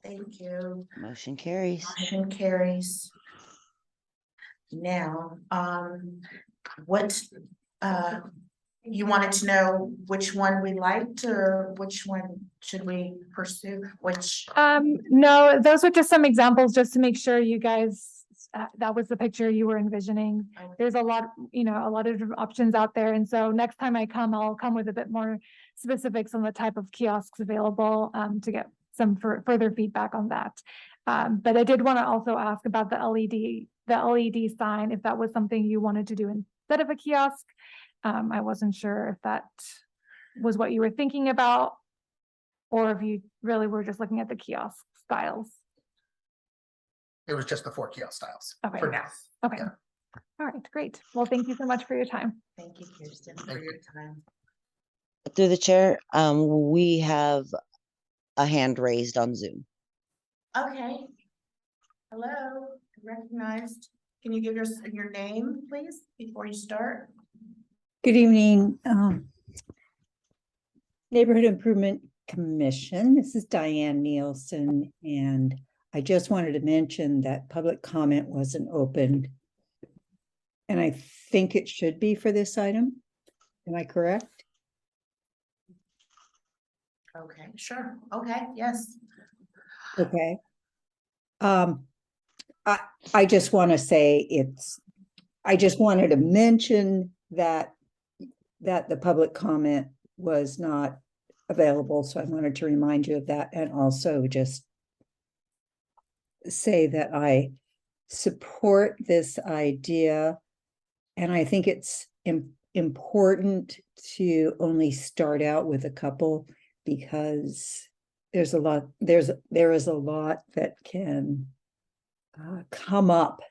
Thank you. Motion carries. Motion carries. Now, what, you wanted to know which one we liked or which one should we pursue, which? No, those were just some examples, just to make sure you guys, that was the picture you were envisioning. There's a lot, a lot of different options out there. And so next time I come, I'll come with a bit more specifics on the type of kiosks available, to get some further feedback on that. But I did want to also ask about the LED sign, if that was something you wanted to do instead of a kiosk. I wasn't sure if that was what you were thinking about, or if you really were just looking at the kiosk styles. It was just the 4 kiosk styles Okay. for now. Okay. Yeah. All right, great. Well, thank you so much for your time. Thank you, Kirsten, for Thank your time. Through the chair, we have a hand raised on Zoom. Okay. Hello, recognized. Can you give your name, please, before you start? Good evening, Neighborhood Improvement Commission. This is Diane Nielsen, and I just wanted to mention that public comment wasn't opened. And I think it should be for this item. Am I correct? Okay, sure. Okay, yes. Okay. I just want to say I just wanted to mention that the public comment was not available, so I wanted to remind you of that, and also just say that I support this idea, and I think it's important to only start out with a couple, because there is a lot that can come up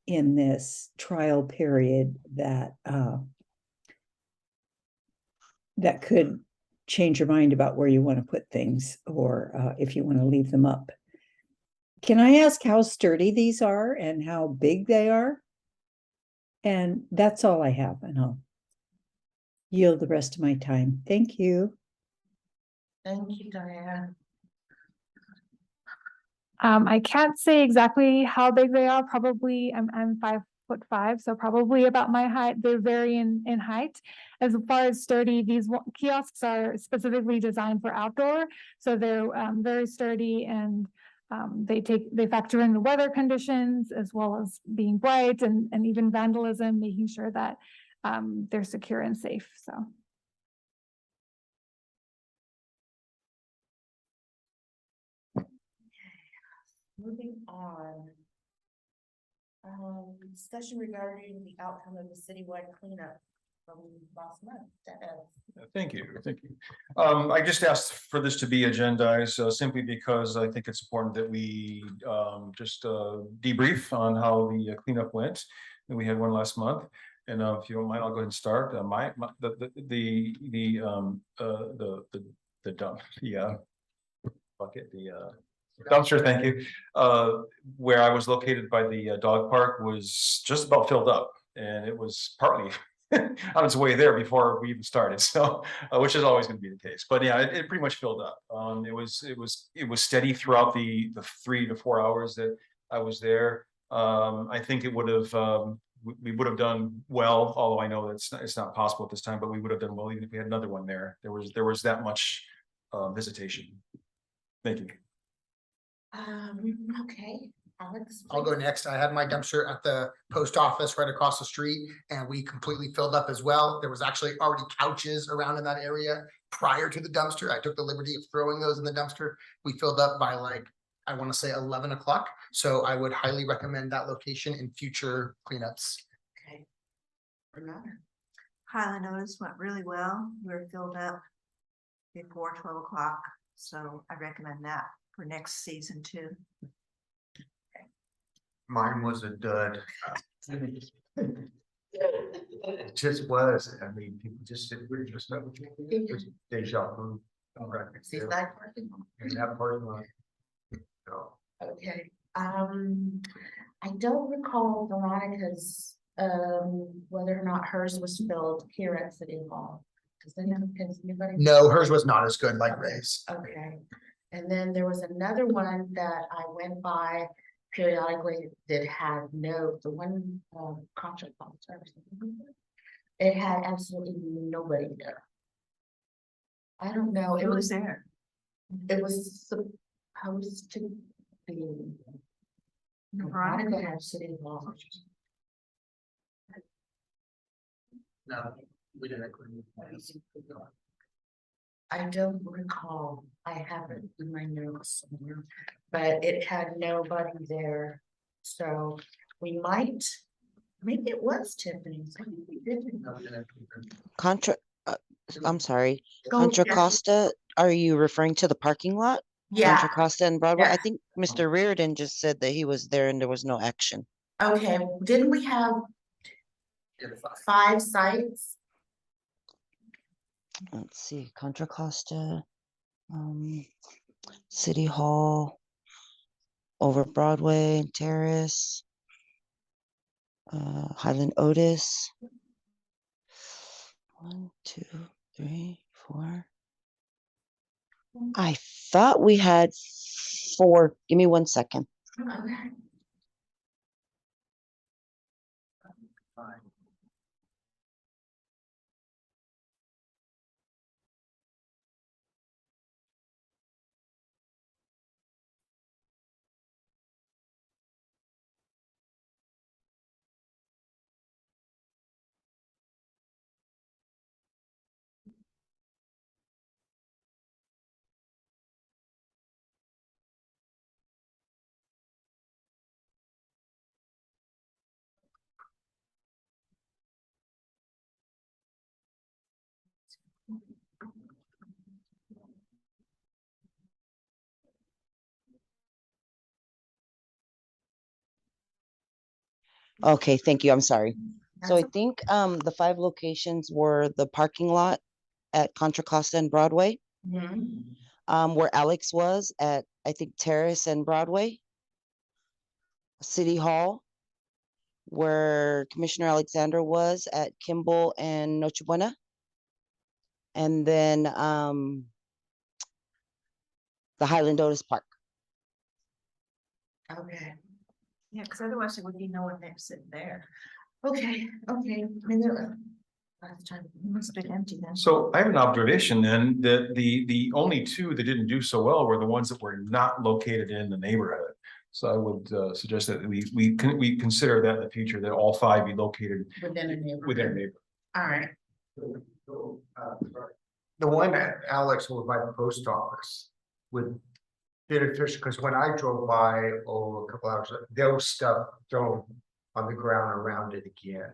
in this trial period that could change your mind about where you want to put things, or if you want to leave them up. Can I ask how sturdy these are and how big they are? And that's all I have, and I'll yield the rest of my time. Thank you. Thank you, Diane. I can't say exactly how big they are. Probably I'm 5'5", so probably about my height. They vary in height. As far as sturdy, these kiosks are specifically designed for outdoor, so they're very sturdy, and they factor in the weather conditions as well as being bright and even vandalism, making sure that they're secure and safe. So. Moving on. Discussion regarding the outcome of the citywide cleanup from last month. Thank you. I just asked for this to be agendized simply because I think it's important that we just debrief on how the cleanup went. And we had one last month. And if you don't mind, I'll go ahead and start. The dump, bucket, dumpster, thank you. Where I was located by the dog park was just about filled up, and it was partly on its way there before we even started, so, which is always gonna be the case, but yeah, it pretty much filled up. It was steady throughout the 3 to 4 hours that I was there. I think it would have, we would have done well, although I know it's not possible at this time, but we would have done well even if we had another one there. There was that much visitation. Thank you. Okay, Alex. I'll go next. I had my dumpster at the post office right across the street and we completely filled up as well. There was actually already couches around in that area prior to the dumpster. I took the liberty of throwing those in the dumpster. We filled up by like, I want to say 11 o'clock. So I would highly recommend that location in future cleanups. Okay. Renata. Highland Otis went really well. We were filled up before 12 o'clock, so I recommend that for next season too. Mine was a dud. It just was. I mean, people just said, we're just not. It was deja vu. Seaside parking. In that parking lot. So, Okay, I don't recall Veronica's, whether or not hers was filled here at City Hall. Does anybody? No, hers was not as good like Ray's. Okay, and then there was another one that I went by periodically that had no, the one, contract service. It had absolutely nobody there. I don't know, It was there. it was supposed to be. Veronica had City Hall. No, we didn't agree. I don't recall, I have it in my notes somewhere, but it had nobody there. So we might, maybe it was Tiffany's. Maybe we didn't. Contra, I'm sorry, Go, Contra yeah. Costa, are you referring to the parking lot? Yeah, Contra Costa and Broadway? Yeah. I think Mr. Reardon just said that he was there and there was no action. okay, didn't we have 5 sites? Let's see, Contra Costa, City Hall, over Broadway and Terrace, Highland Otis. 1, 2, 3, 4. I thought we had 4. Give me 1 second. Okay. Okay, thank you. I'm sorry. So I That's think the 5 locations were the parking lot at Contra Costa and Broadway, Mhm. where Alex was at, I think, Terrace and Broadway, City Hall, where Commissioner Alexander was at Kimball and Noche Buena, and then the Highland Otis Park. Okay, Yeah, because otherwise there would be no one there sitting there. okay, maybe last time. It must have been empty then. So I have an observation then that the only 2 that didn't do so well were the ones that were not located in the neighborhood. So I would suggest that we consider that in the future, that all 5 be located Within a neighborhood. within a neighborhood. All right, The one that Alex was by the post office with beneficial, because when I drove by, a couple hours, there was stuff thrown on the ground around it again.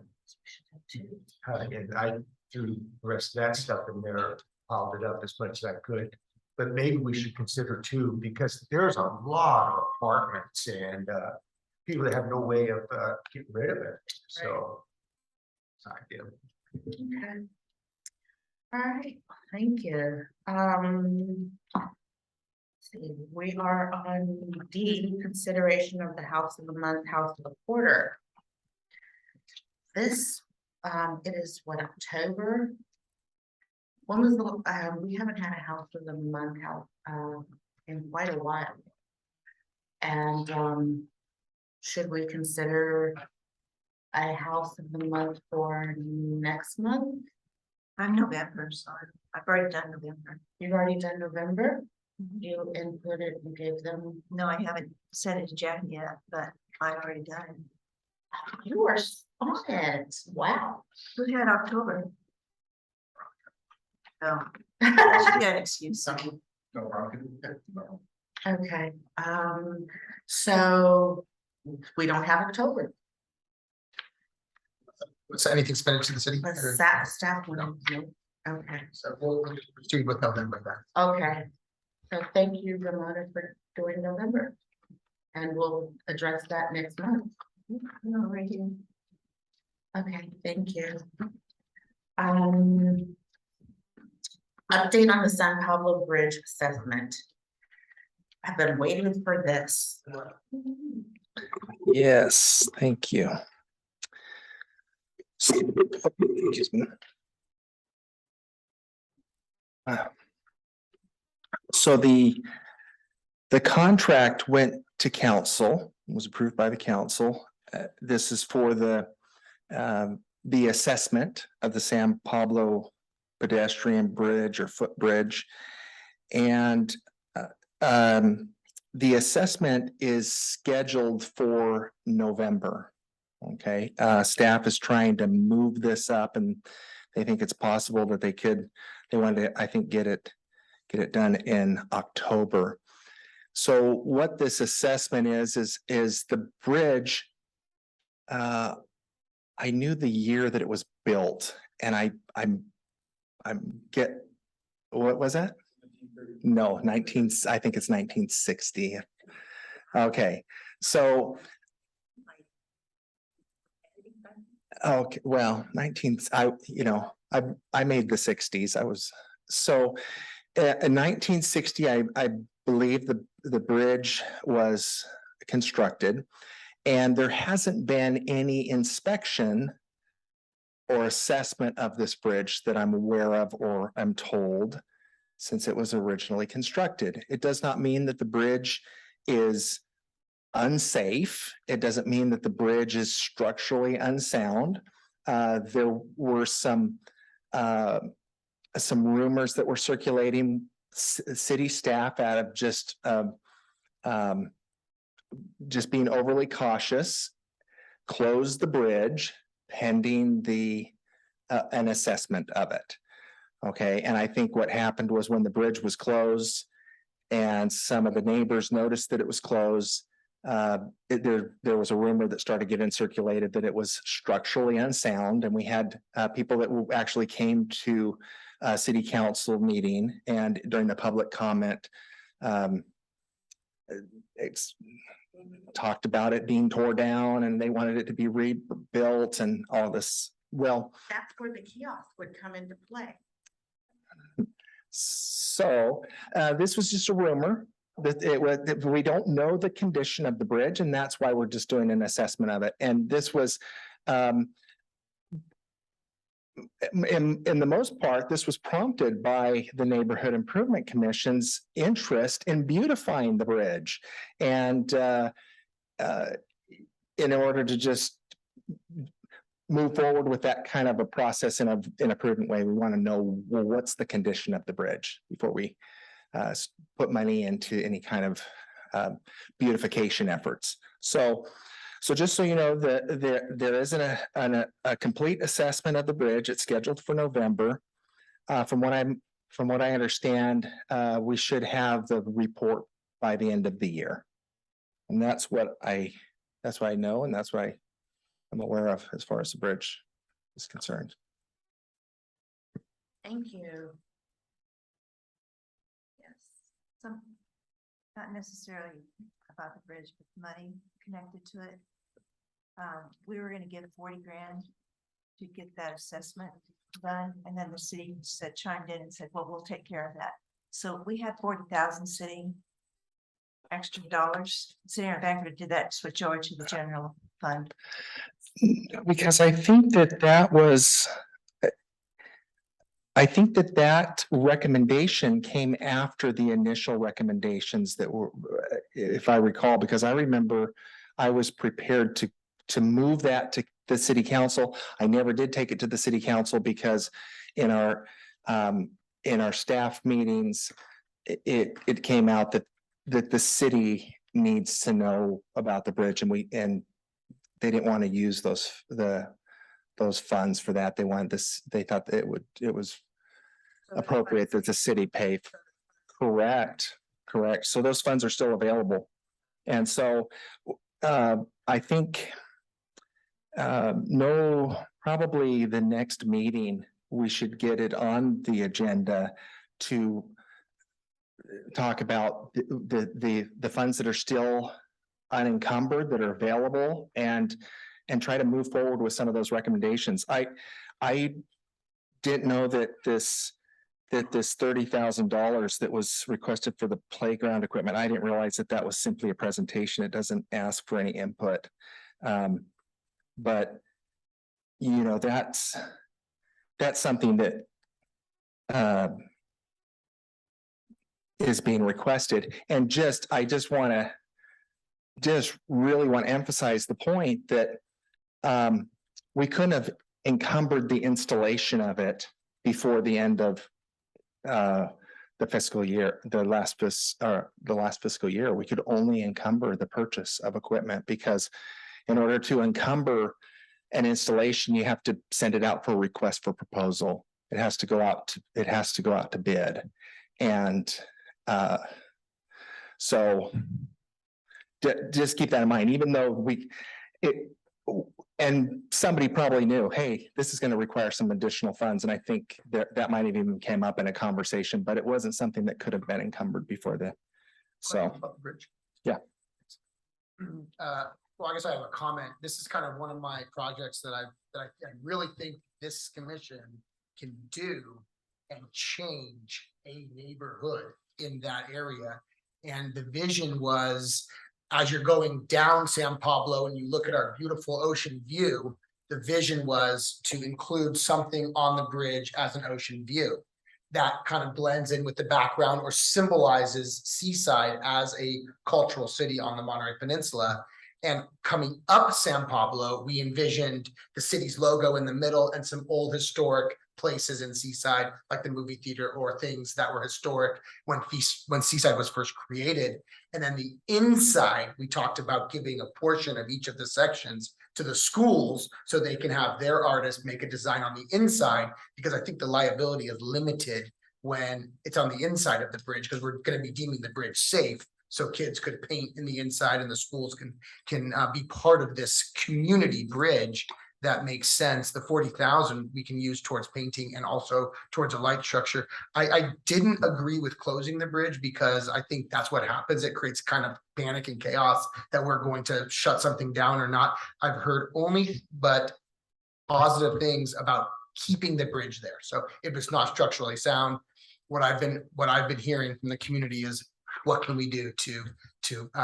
And I threw the rest of that stuff in there, piled it up as much as I could. But maybe we should consider 2, because there's a lot of apartments and people that have no way of getting rid of it, so. It's not good. okay. All right, thank you. See, we are on D, consideration of the House of the Month, House of the Quarter. This it is what, October? When was the, we haven't had a house of the month out, in quite a while. And, should we consider a house of the month for next month? I'm November, so I've already done November. You've already done November? You inputted, you gave them, No, I haven't sent it to Jack yet, but I've already done it. you are on it, wow. Who had October? Oh, she got an excuse. Okay, so we don't have October, Was anything spent to the city? but or- staff would, okay, So we'll proceed with November then. okay. So thank you, Ramona, for doing November. And we'll address that next month. No, right here. Okay, thank you. Update on the San Pablo Bridge assessment. I've been waiting for this. Yes, thank you. Excuse me. So the contract went to council, was approved by the council. This is for the assessment of the San Pablo pedestrian bridge or footbridge. And the assessment is scheduled for November. Okay, staff is trying to move this up and they think it's possible that they wanted to, I think, get it done in October. So what this assessment is the bridge. I knew the year that it was built and I'm what was that? No, I think it's 1960. Okay, so. Okay, well, I made the 60s. In 1960, I believe the bridge was constructed and there hasn't been any inspection or assessment of this bridge that I'm aware of or I'm told since it was originally constructed. It does not mean that the bridge is unsafe. It doesn't mean that the bridge is structurally unsound. There were some rumors that were circulating. City staff out of just being overly cautious, closed the bridge pending an assessment of it. Okay, and I think what happened was when the bridge was closed and some of the neighbors noticed that it was closed, there was a rumor that started getting circulated that it was structurally unsound, and we had people that actually came to a city council meeting and during the public comment talked about it being tore down and they wanted it to be rebuilt and all this. Well, That's where the kiosk would come into play. so this was just a rumor that we don't know the condition of the bridge, and that's why we're just doing an assessment of it. And this was in the most part, this was prompted by the Neighborhood Improvement Commission's interest in beautifying the bridge. And in order to just move forward with that kind of a process in a prudent way, we want to know, well, what's the condition of the bridge before we put money into any kind of beautification efforts. So just so you know, there isn't a complete assessment of the bridge. It's scheduled for November. From what I understand, we should have the report by the end of the year. And that's what I know, and that's what I'm aware of as far as the bridge is concerned. Thank you. Yes, some, not necessarily about the bridge, but money connected to it. We were gonna give 40 grand to get that assessment done, and then the city chimed in and said, well, we'll take care of that. So we had 40,000 sitting, extra dollars sitting in our bank, but did that switch over to the general fund. Because I think that was. I think that recommendation came after the initial recommendations that were, if I recall, because I remember I was prepared to move that to the city council. I never did take it to the city council because in our staff meetings, it came out that the city needs to know about the bridge, and they didn't want to use those funds for that. They wanted this, they thought that it was appropriate that the city pay. Correct. So those funds are still available. And so I think probably the next meeting, we should get it on the agenda to talk about the funds that are still unencumbered, that are available, and try to move forward with some of those recommendations. I didn't know that this $30,000 that was requested for the playground equipment, I didn't realize that was simply a presentation. It doesn't ask for any input. But you know, that's something that is being requested. And I really want to emphasize the point that we couldn't have encumbered the installation of it before the end of the fiscal year, the last fiscal year. We could only encumber the purchase of equipment, because in order to encumber an installation, you have to send it out for a request for proposal. It has to go out to bid. And so just keep that in mind, even though and somebody probably knew, hey, this is going to require some additional funds. And I think that might have even came up in a conversation, but it wasn't something that could have been encumbered before so. Yeah. Well, I guess I have a comment. This is kind of one of my projects that I really think this commission can do and change a neighborhood in that area. And the vision was, as you're going down San Pablo and you look at our beautiful ocean view, the vision was to include something on the bridge as an ocean view. That kind of blends in with the background or symbolizes Seaside as a cultural city on the Monterey Peninsula. And coming up San Pablo, we envisioned the city's logo in the middle and some old historic places in Seaside, like the movie theater or things that were historic when Seaside was first created. And then the inside, we talked about giving a portion of each of the sections to the schools so they can have their artists make a design on the inside, because I think the liability is limited when it's on the inside of the bridge, because we're going to be deeming the bridge safe. So kids could paint in the inside and the schools can be part of this community bridge. That makes sense. The 40,000 we can use towards painting and also towards a light structure. I didn't agree with closing the bridge, because I think that's what happens. It creates kind of panic and chaos that we're going to shut something down or not. I've heard only but positive things about keeping the bridge there. So if it's not structurally sound, what I've been hearing from the community is, what can we do to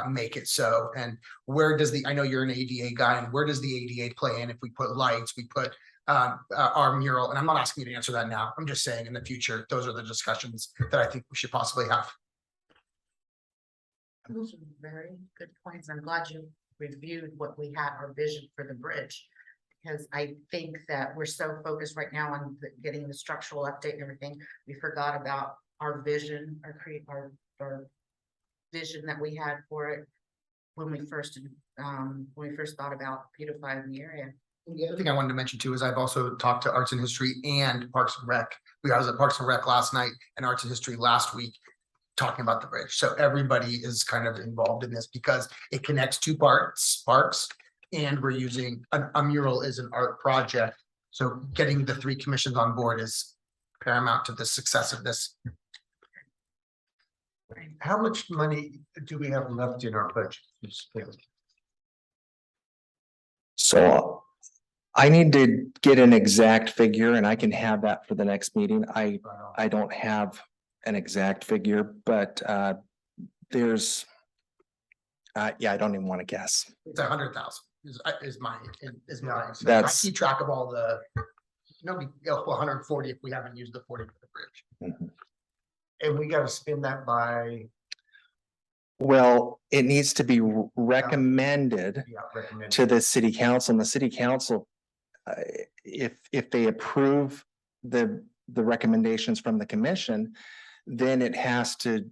make it so? And where does I know you're an ADA guy, and where does the ADA play in? If we put lights, we put our mural, and I'm not asking you to answer that now. I'm just saying in the future, those are the discussions that I think we should possibly have. Those are very good points. I'm glad you reviewed what we had, our vision for the bridge. Because I think that we're so focused right now on getting the structural update and everything, we forgot about our vision, our vision that we had for it when we first thought about beautifying the area. The other thing I wanted to mention too is I've also talked to Arts and History and Parks and Rec. I was at Parks and Rec last night and Arts and History last week, talking about the bridge. So everybody is kind of involved in this because it connects two parks, and we're using a mural as an art project. So getting the three commissions on board is paramount to the success of this. How much money do we have left in our budget? So I need to get an exact figure, and I can have that for the next meeting. I don't have an exact figure, but there's yeah, I don't even want to guess. It's 100,000. is my. I That's- keep track of all the. Nobody, 140 if we haven't used the 40 for the bridge. Mhm. And we gotta spend that by, Well, it needs to be recommended yeah, recommend. to the city council, and the city council, if they approve the recommendations from the commission, then it has to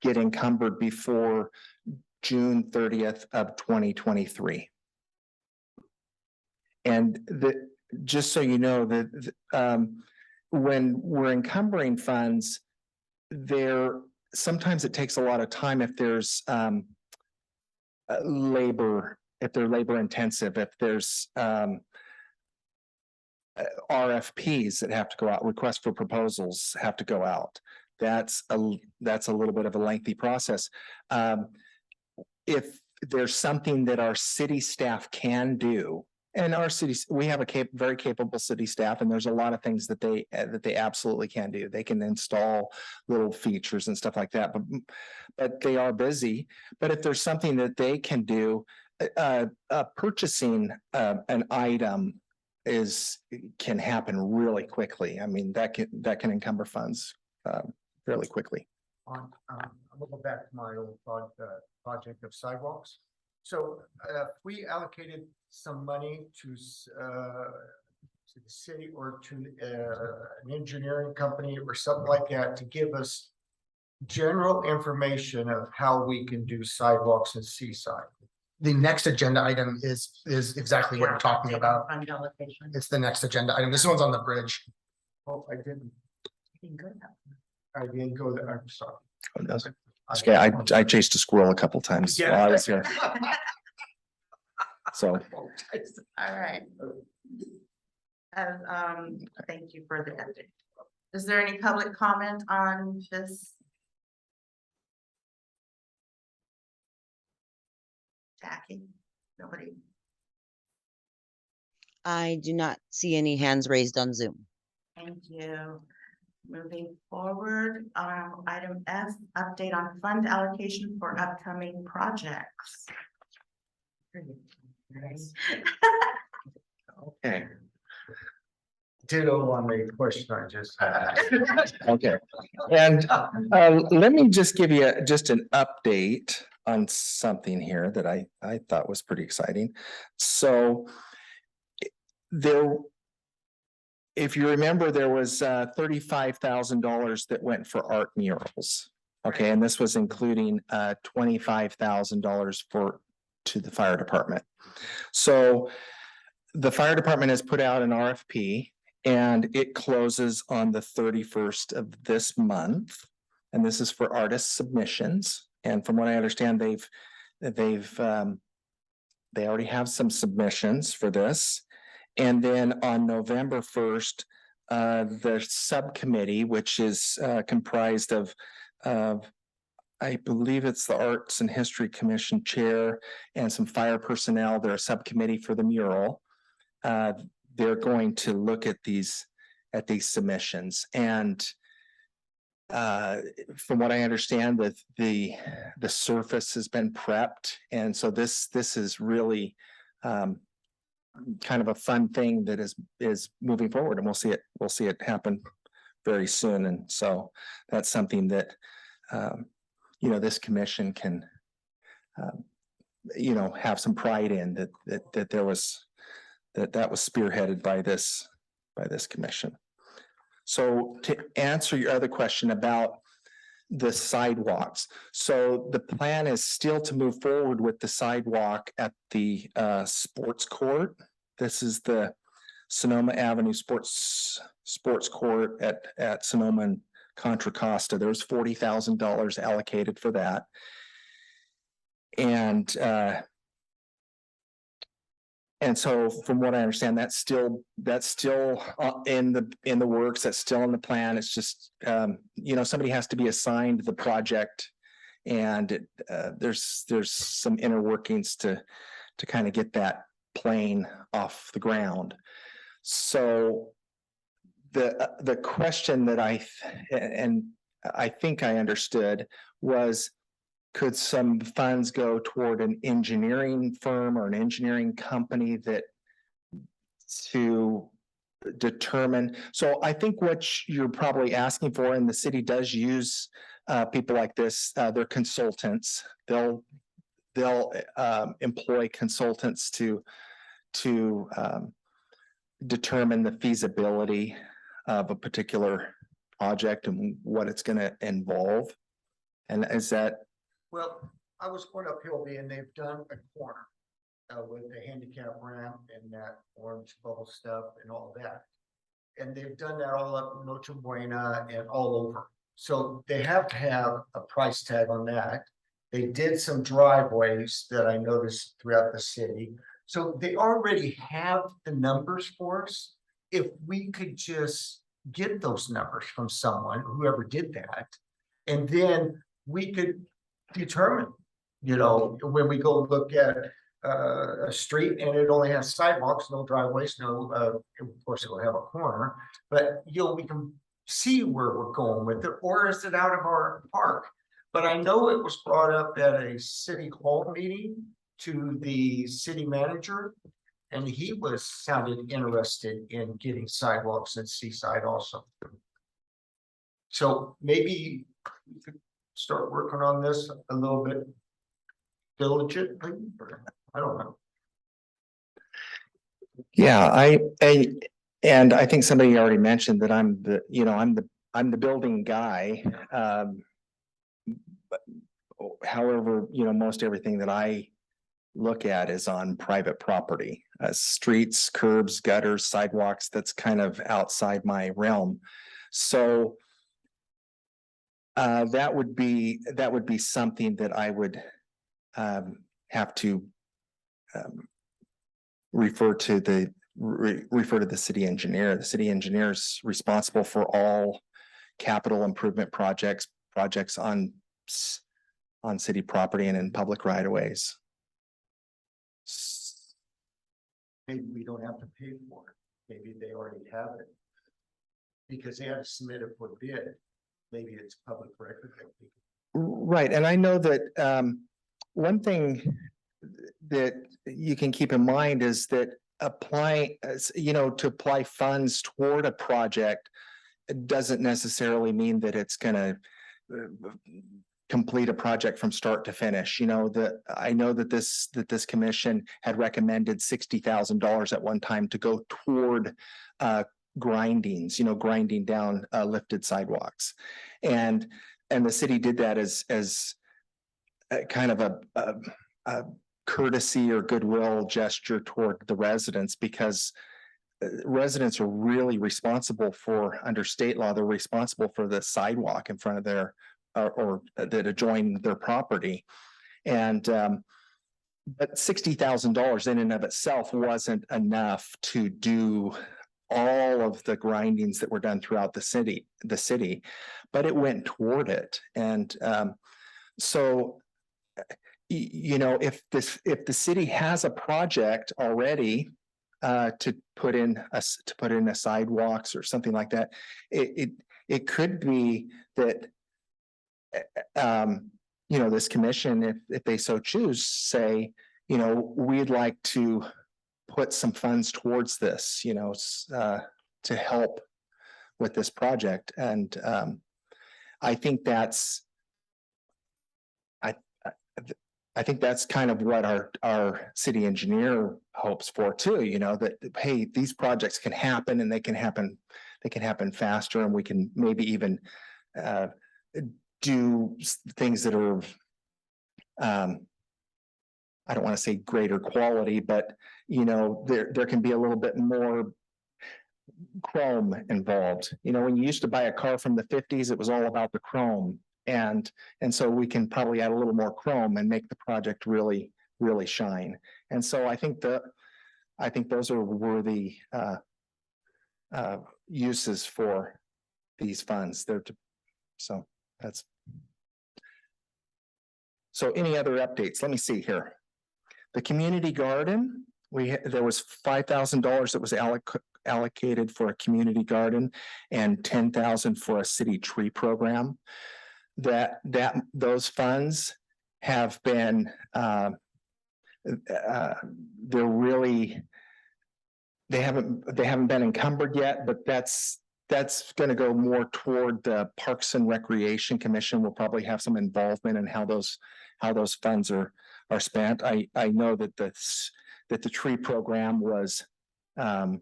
get encumbered before June 30th of 2023. And just so you know, when we're encumbering funds, sometimes it takes a lot of time if there's labor, if they're labor intensive, if there's RFPs that have to go out, requests for proposals have to go out. That's a little bit of a lengthy process. If there's something that our city staff can do, and our cities, we have a very capable city staff, and there's a lot of things that they absolutely can do. They can install little features and stuff like that, but they are busy. But if there's something that they can do, purchasing an item can happen really quickly. I mean, that can encumber funds fairly quickly. I'm gonna go back to my old project of sidewalks. So we allocated some money to the city or to an engineering company or something like that to give us general information of how we can do sidewalks in Seaside. The next agenda item is exactly what we're talking about. Fund allocation. It's the next agenda item. This one's on the bridge. Oh, I didn't go there. I'm sorry. Oh, does it? Okay, I chased a squirrel a couple times while I was here. So, All right. Thank you for the update. Is there any public comment on this? Jackie, nobody. I do not see any hands raised on Zoom. Thank you. Moving forward, item F, update on fund allocation for upcoming projects. okay, Ditto on the question I just had. okay. And let me just give you just an update on something here that I thought was pretty exciting. So if you remember, there was $35,000 that went for art murals. Okay, and this was including $25,000 to the fire department. So the fire department has put out an RFP and it closes on the 31st of this month. And this is for artist submissions. And from what I understand, they already have some submissions for this. And then on November 1st, the subcommittee, which is comprised of I believe it's the Arts and History Commission chair and some fire personnel. They're a subcommittee for the mural. They're going to look at these submissions. And from what I understand, that the surface has been prepped. And so this is really kind of a fun thing that is moving forward, and we'll see it happen very soon. And so that's something that this commission can have some pride in, that was spearheaded by this commission. So to answer your other question about the sidewalks, so the plan is still to move forward with the sidewalk at the sports court. This is the Sonoma Avenue Sports Court at Sonoma and Contra Costa. There's $40,000 allocated for that. And so from what I understand, that's still in the works. That's still in the plan. It's just, somebody has to be assigned the project, and there's some inner workings to kind of get that plane off the ground. So the question that I think I understood was, could some funds go toward an engineering firm or an engineering company that to determine, so I think what you're probably asking for, and the city does use people like this, they're consultants. They'll employ consultants to determine the feasibility of a particular project and what it's gonna involve. And is that, Well, I was going up Hillby and they've done a corner with the handicap ramp and that orange bubble stuff and all that. And they've done that all up Noche Buena and all over. So they have to have a price tag on that. They did some driveways that I noticed throughout the city. So they already have the numbers for us. If we could just get those numbers from someone, whoever did that, and then we could determine, you know, when we go look at a street and it only has sidewalks, no driveways, no, of course it will have a corner, but you know, we can see where we're going with it, or is it out of our park? But I know it was brought up at a city hall meeting to the city manager, and he sounded interested in getting sidewalks in Seaside also. So maybe we could start working on this a little bit diligently, or I don't know. yeah, and I think somebody already mentioned that I'm the building guy. But however, most everything that I look at is on private property, streets, curbs, gutters, sidewalks. That's kind of outside my realm. So that would be something that I would have to refer to the city engineer. The city engineer is responsible for all capital improvement projects on city property and in public right of ways. Maybe we don't have to pay for it. Maybe they already have it. Because they have to submit it for bid. Maybe it's public record. Right, and I know that one thing that you can keep in mind is that to apply funds toward a project doesn't necessarily mean that it's gonna complete a project from start to finish. I know that this commission had recommended $60,000 at one time to go toward grinding down lifted sidewalks. And the city did that as kind of a courtesy or goodwill gesture toward the residents, because residents are really responsible under state law, they're responsible for the sidewalk in front of their or that adjoin their property. And but $60,000 in and of itself wasn't enough to do all of the grindings that were done throughout the city, but it went toward it. And so if the city has a project already to put in a sidewalks or something like that, it could be that this commission, if they so choose, say, we'd like to put some funds towards this, to help with this project. And I think that's kind of what our city engineer hopes for too, that, hey, these projects can happen and they can happen faster, and we can maybe even do things that are I don't want to say greater quality, but there can be a little bit more chrome involved. When you used to buy a car from the 50s, it was all about the chrome. And so we can probably add a little more chrome and make the project really, really shine. And so I think those are worthy uses for these funds. So any other updates? Let me see here. The community garden, there was $5,000 that was allocated for a community garden and $10,000 for a city tree program. Those funds have been, they're really, they haven't been encumbered yet, but that's gonna go more toward the Parks and Recreation Commission. Will probably have some involvement in how those funds are spent. I know that the tree program was, that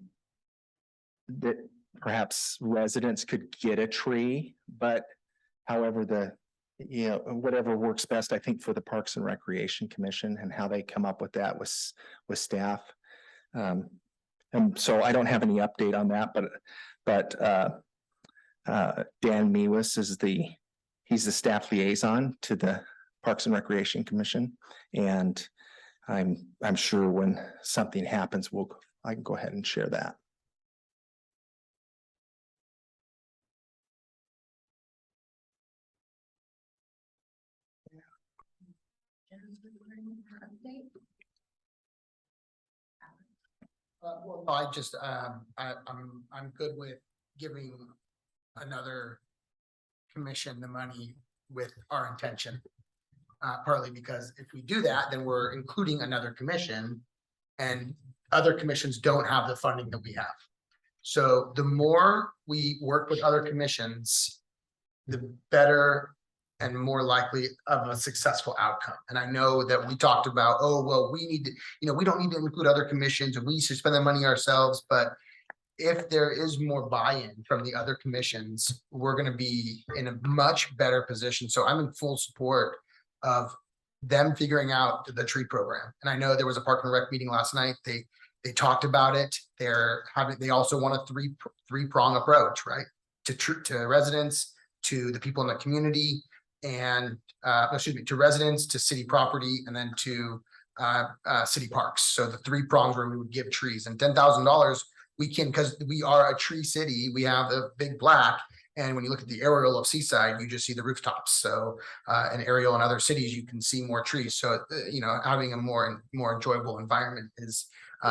perhaps residents could get a tree, but however whatever works best, I think, for the Parks and Recreation Commission and how they come up with that with staff. And so I don't have any update on that, but Dan Mewis he's the staff liaison to the Parks and Recreation Commission. And I'm sure when something happens, I can go ahead and share that. Well, I'm good with giving another commission the money with our intention. Partly because if we do that, then we're including another commission, and other commissions don't have the funding that we have. So the more we work with other commissions, the better and more likely of a successful outcome. And I know that we talked about, oh, well, we need to, we don't need to include other commissions and we should spend the money ourselves. But if there is more buy-in from the other commissions, we're going to be in a much better position. So I'm in full support of them figuring out the tree program. And I know there was a Park and Rec meeting last night. They talked about it. They also want a three-prong approach, right? To residents, to the people in the community, and to residents, to city property, and then to city parks. So the 3 prongs where we would give trees, and $10,000 we can, because we are a tree city. We have the big black. And when you look at the aerial of Seaside, you just see the rooftops. So an aerial in other cities, you can see more trees. So, having a more enjoyable environment is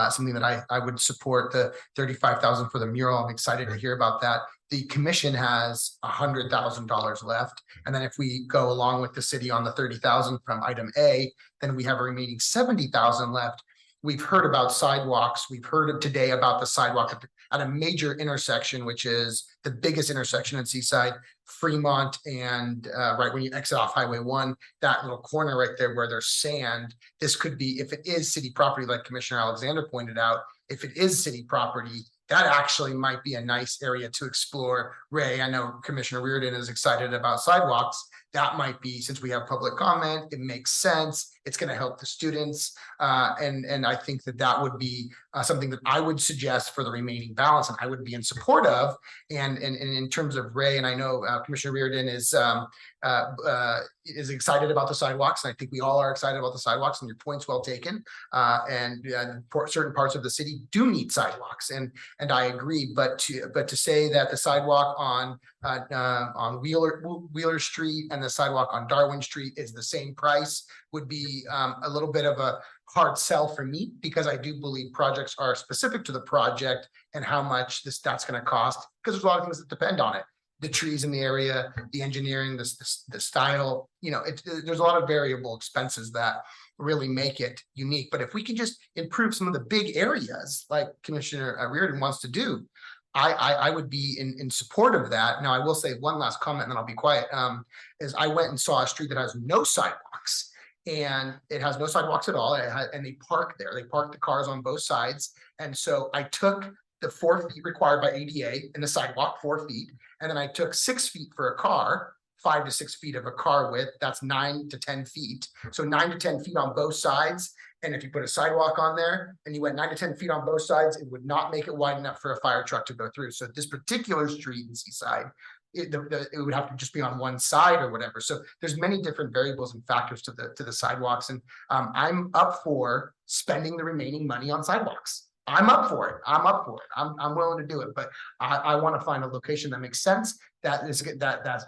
something that I would support. The $35,000 for the mural, I'm excited to hear about that. The commission has $100,000 left. And then if we go along with the city on the $30,000 from item A, then we have a remaining $70,000 left. We've heard about sidewalks. We've heard today about the sidewalk at a major intersection, which is the biggest intersection in Seaside, Fremont, and right when you exit off Highway 1, that little corner right there where there's sand. This could be, if it is city property, like Commissioner Alexander pointed out, if it is city property, that actually might be a nice area to explore. Ray, I know Commissioner Reardon is excited about sidewalks. That might be, since we have public comment, it makes sense. It's going to help the students. And I think that would be something that I would suggest for the remaining balance, and I would be in support of. And in terms of Ray, and I know Commissioner Reardon is excited about the sidewalks, and I think we all are excited about the sidewalks, and your point's well taken. Certain parts of the city do need sidewalks, and I agree. But to say that the sidewalk on Wheeler Street and the sidewalk on Darwin Street is the same price would be a little bit of a hard sell for me, because I do believe projects are specific to the project and how much that's going to cost, because there's a lot of things that depend on it. The trees in the area, the engineering, the style, there's a lot of variable expenses that really make it unique. But if we can just improve some of the big areas like Commissioner Reardon wants to do, I would be in support of that. Now, I will say one last comment, and then I'll be quiet. Is I went and saw a street that has no sidewalks, and it has no sidewalks at all. And they park there. They park the cars on both sides. And so I took the 4 feet required by ADA in the sidewalk, 4 feet, and then I took 6 feet for a car, 5 to 6 feet of a car width. That's 9 to 10 feet. So 9 to 10 feet on both sides. And if you put a sidewalk on there and you went 9 to 10 feet on both sides, it would not make it wide enough for a fire truck to go through. So this particular street in Seaside, it would have to just be on one side or whatever. So there's many different variables and factors to the sidewalks. And I'm up for spending the remaining money on sidewalks. I'm up for it. I'm willing to do it, but I want to find a location that makes sense, that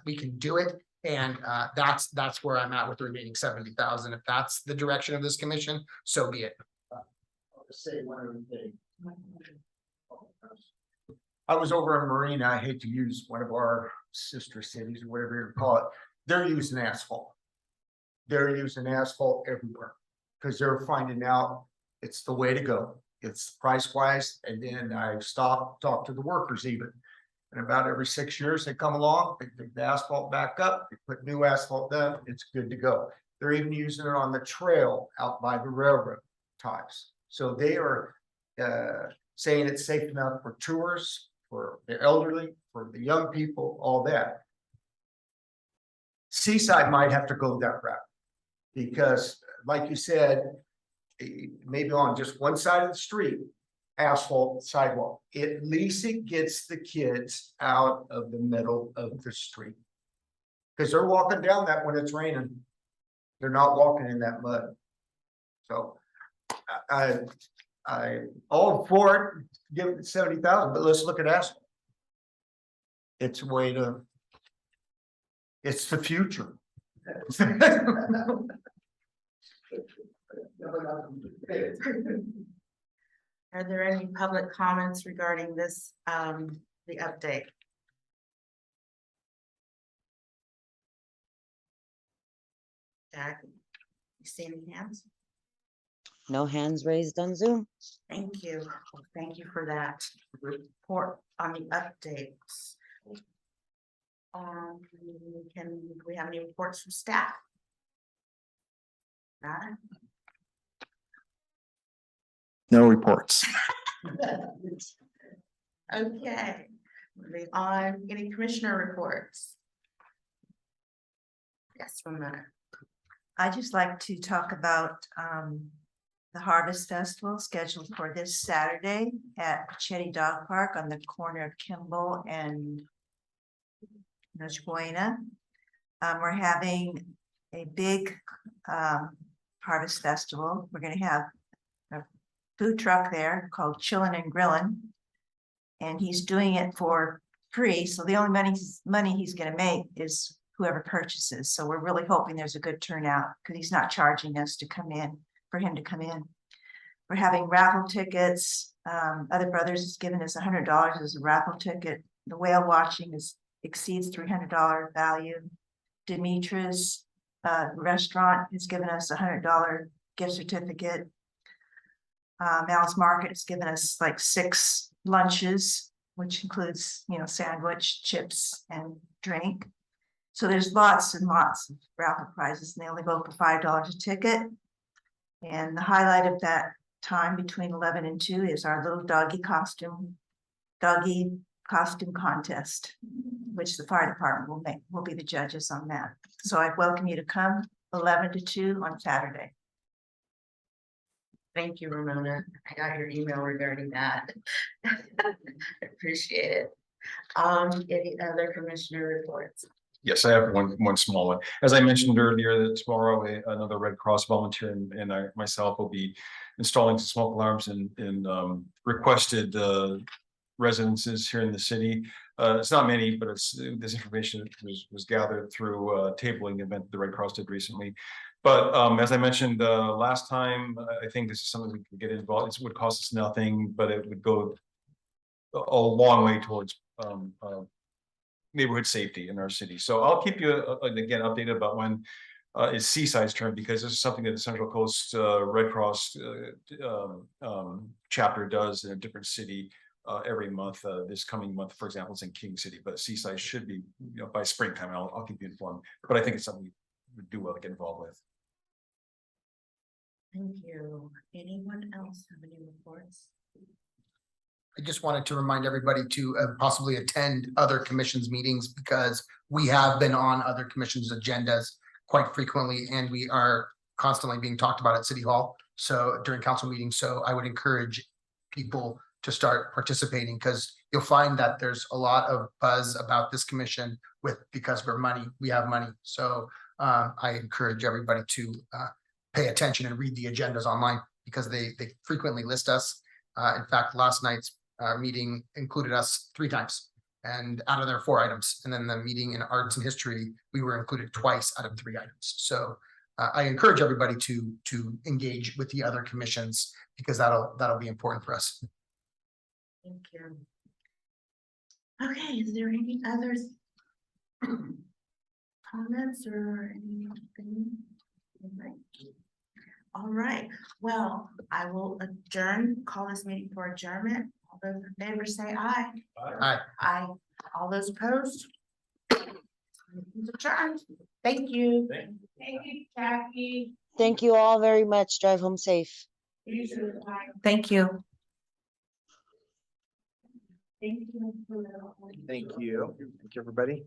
we can do it. And that's where I'm at with the remaining 70,000. If that's the direction of this commission, so be it. I'll just say one other thing. I was over in Marina. I hate to use one of our sister cities or whatever you call it. They're using asphalt. they're using asphalt everywhere. Cause they're finding out it's the way to go. It's price wise, and then I talk to the workers even. And about every 6 years, they come along, they pick the asphalt back up, they put new asphalt down, it's good to go. They're even using it on the trail out by the railroad ties. So they are saying it's safe enough for tours, for the elderly, for the young people, all that. Seaside might have to go that route. Because like you said, maybe on just one side of the street, asphalt sidewalk, at least it gets the kids out of the middle of the street. Because they're walking down that when it's raining. They're not walking in that mud. So I all for it, give it 70,000, but let's look at asphalt. It's a way to, it's the future. Are there any public comments regarding this, the update? Jack, you see any hands? No hands raised on Zoom. Thank you. Well, thank you for that report on the updates. Can we have any reports from staff? None? No reports. Okay, moving on, any commissioner reports? Yes, one minute. I just like to talk about the Harvest Festival scheduled for this Saturday at Chetty Dog Park on the corner of Kimball and Noche Buena. We're having a big Harvest Festival. We're going to have a food truck there called Chillin' and Grillin', and he's doing it for free. So the only money he's going to make is whoever purchases. So we're really hoping there's a good turnout because he's not charging us to come in, for him to come in. We're having raffle tickets. Other Brothers has given us $100 as a raffle ticket. The whale watching exceeds $300 value. Demetra's restaurant has given us $100 gift certificate. Mal's Market has given us like 6 lunches, which includes, sandwich, chips, and drink. So there's lots and lots of raffle prizes, and they only go for $5 a ticket. And the highlight of that time between 11 and 2 is our little doggy costume contest, which the fire department will be the judges on that. So I welcome you to come 11 to 2 on Saturday. Thank you, Ramona. I got your email regarding that. Appreciate it. Any other commissioner reports? Yes, I have one small one. As I mentioned earlier, that tomorrow another Red Cross volunteer and I myself will be installing some smoke alarms in requested residences here in the city. It's not many, but this information was gathered through a tabling event the Red Cross did recently. But as I mentioned last time, I think this is something we can get involved. It would cost us nothing, but it would go a long way towards neighborhood safety in our city. So I'll keep you again updated about when is Seaside's turn, because this is something that the Central Coast Red Cross chapter does in a different city every month. This coming month, for example, is in King City, but Seaside should be by springtime. I'll keep you informed. But I think it's something we would do well to get involved with. Thank you. Anyone else have any reports? I just wanted to remind everybody to possibly attend other commissions meetings because we have been on other commissions agendas quite frequently and we are constantly being talked about at City Hall. So during council meetings, so I would encourage people to start participating because you'll find that there's a lot of buzz about this commission because we have money. So I encourage everybody to pay attention and read the agendas online because they frequently list us. In fact, last night's meeting included us 3 times and out of their 4 items. And then the meeting in arts and history, we were included twice out of 3 items. So I encourage everybody to engage with the other commissions because that'll be important for us. Thank you. Okay, is there any other comments or anything? All right, well, I will call this meeting for adjournment. All those in favor say aye. Aye. Aye. All those opposed? Meeting's adjourned. Thank you. Thank you, Jackie. Thank you all very much. Drive home safe. Thank you. Thank you. Thank you. Thank you, everybody.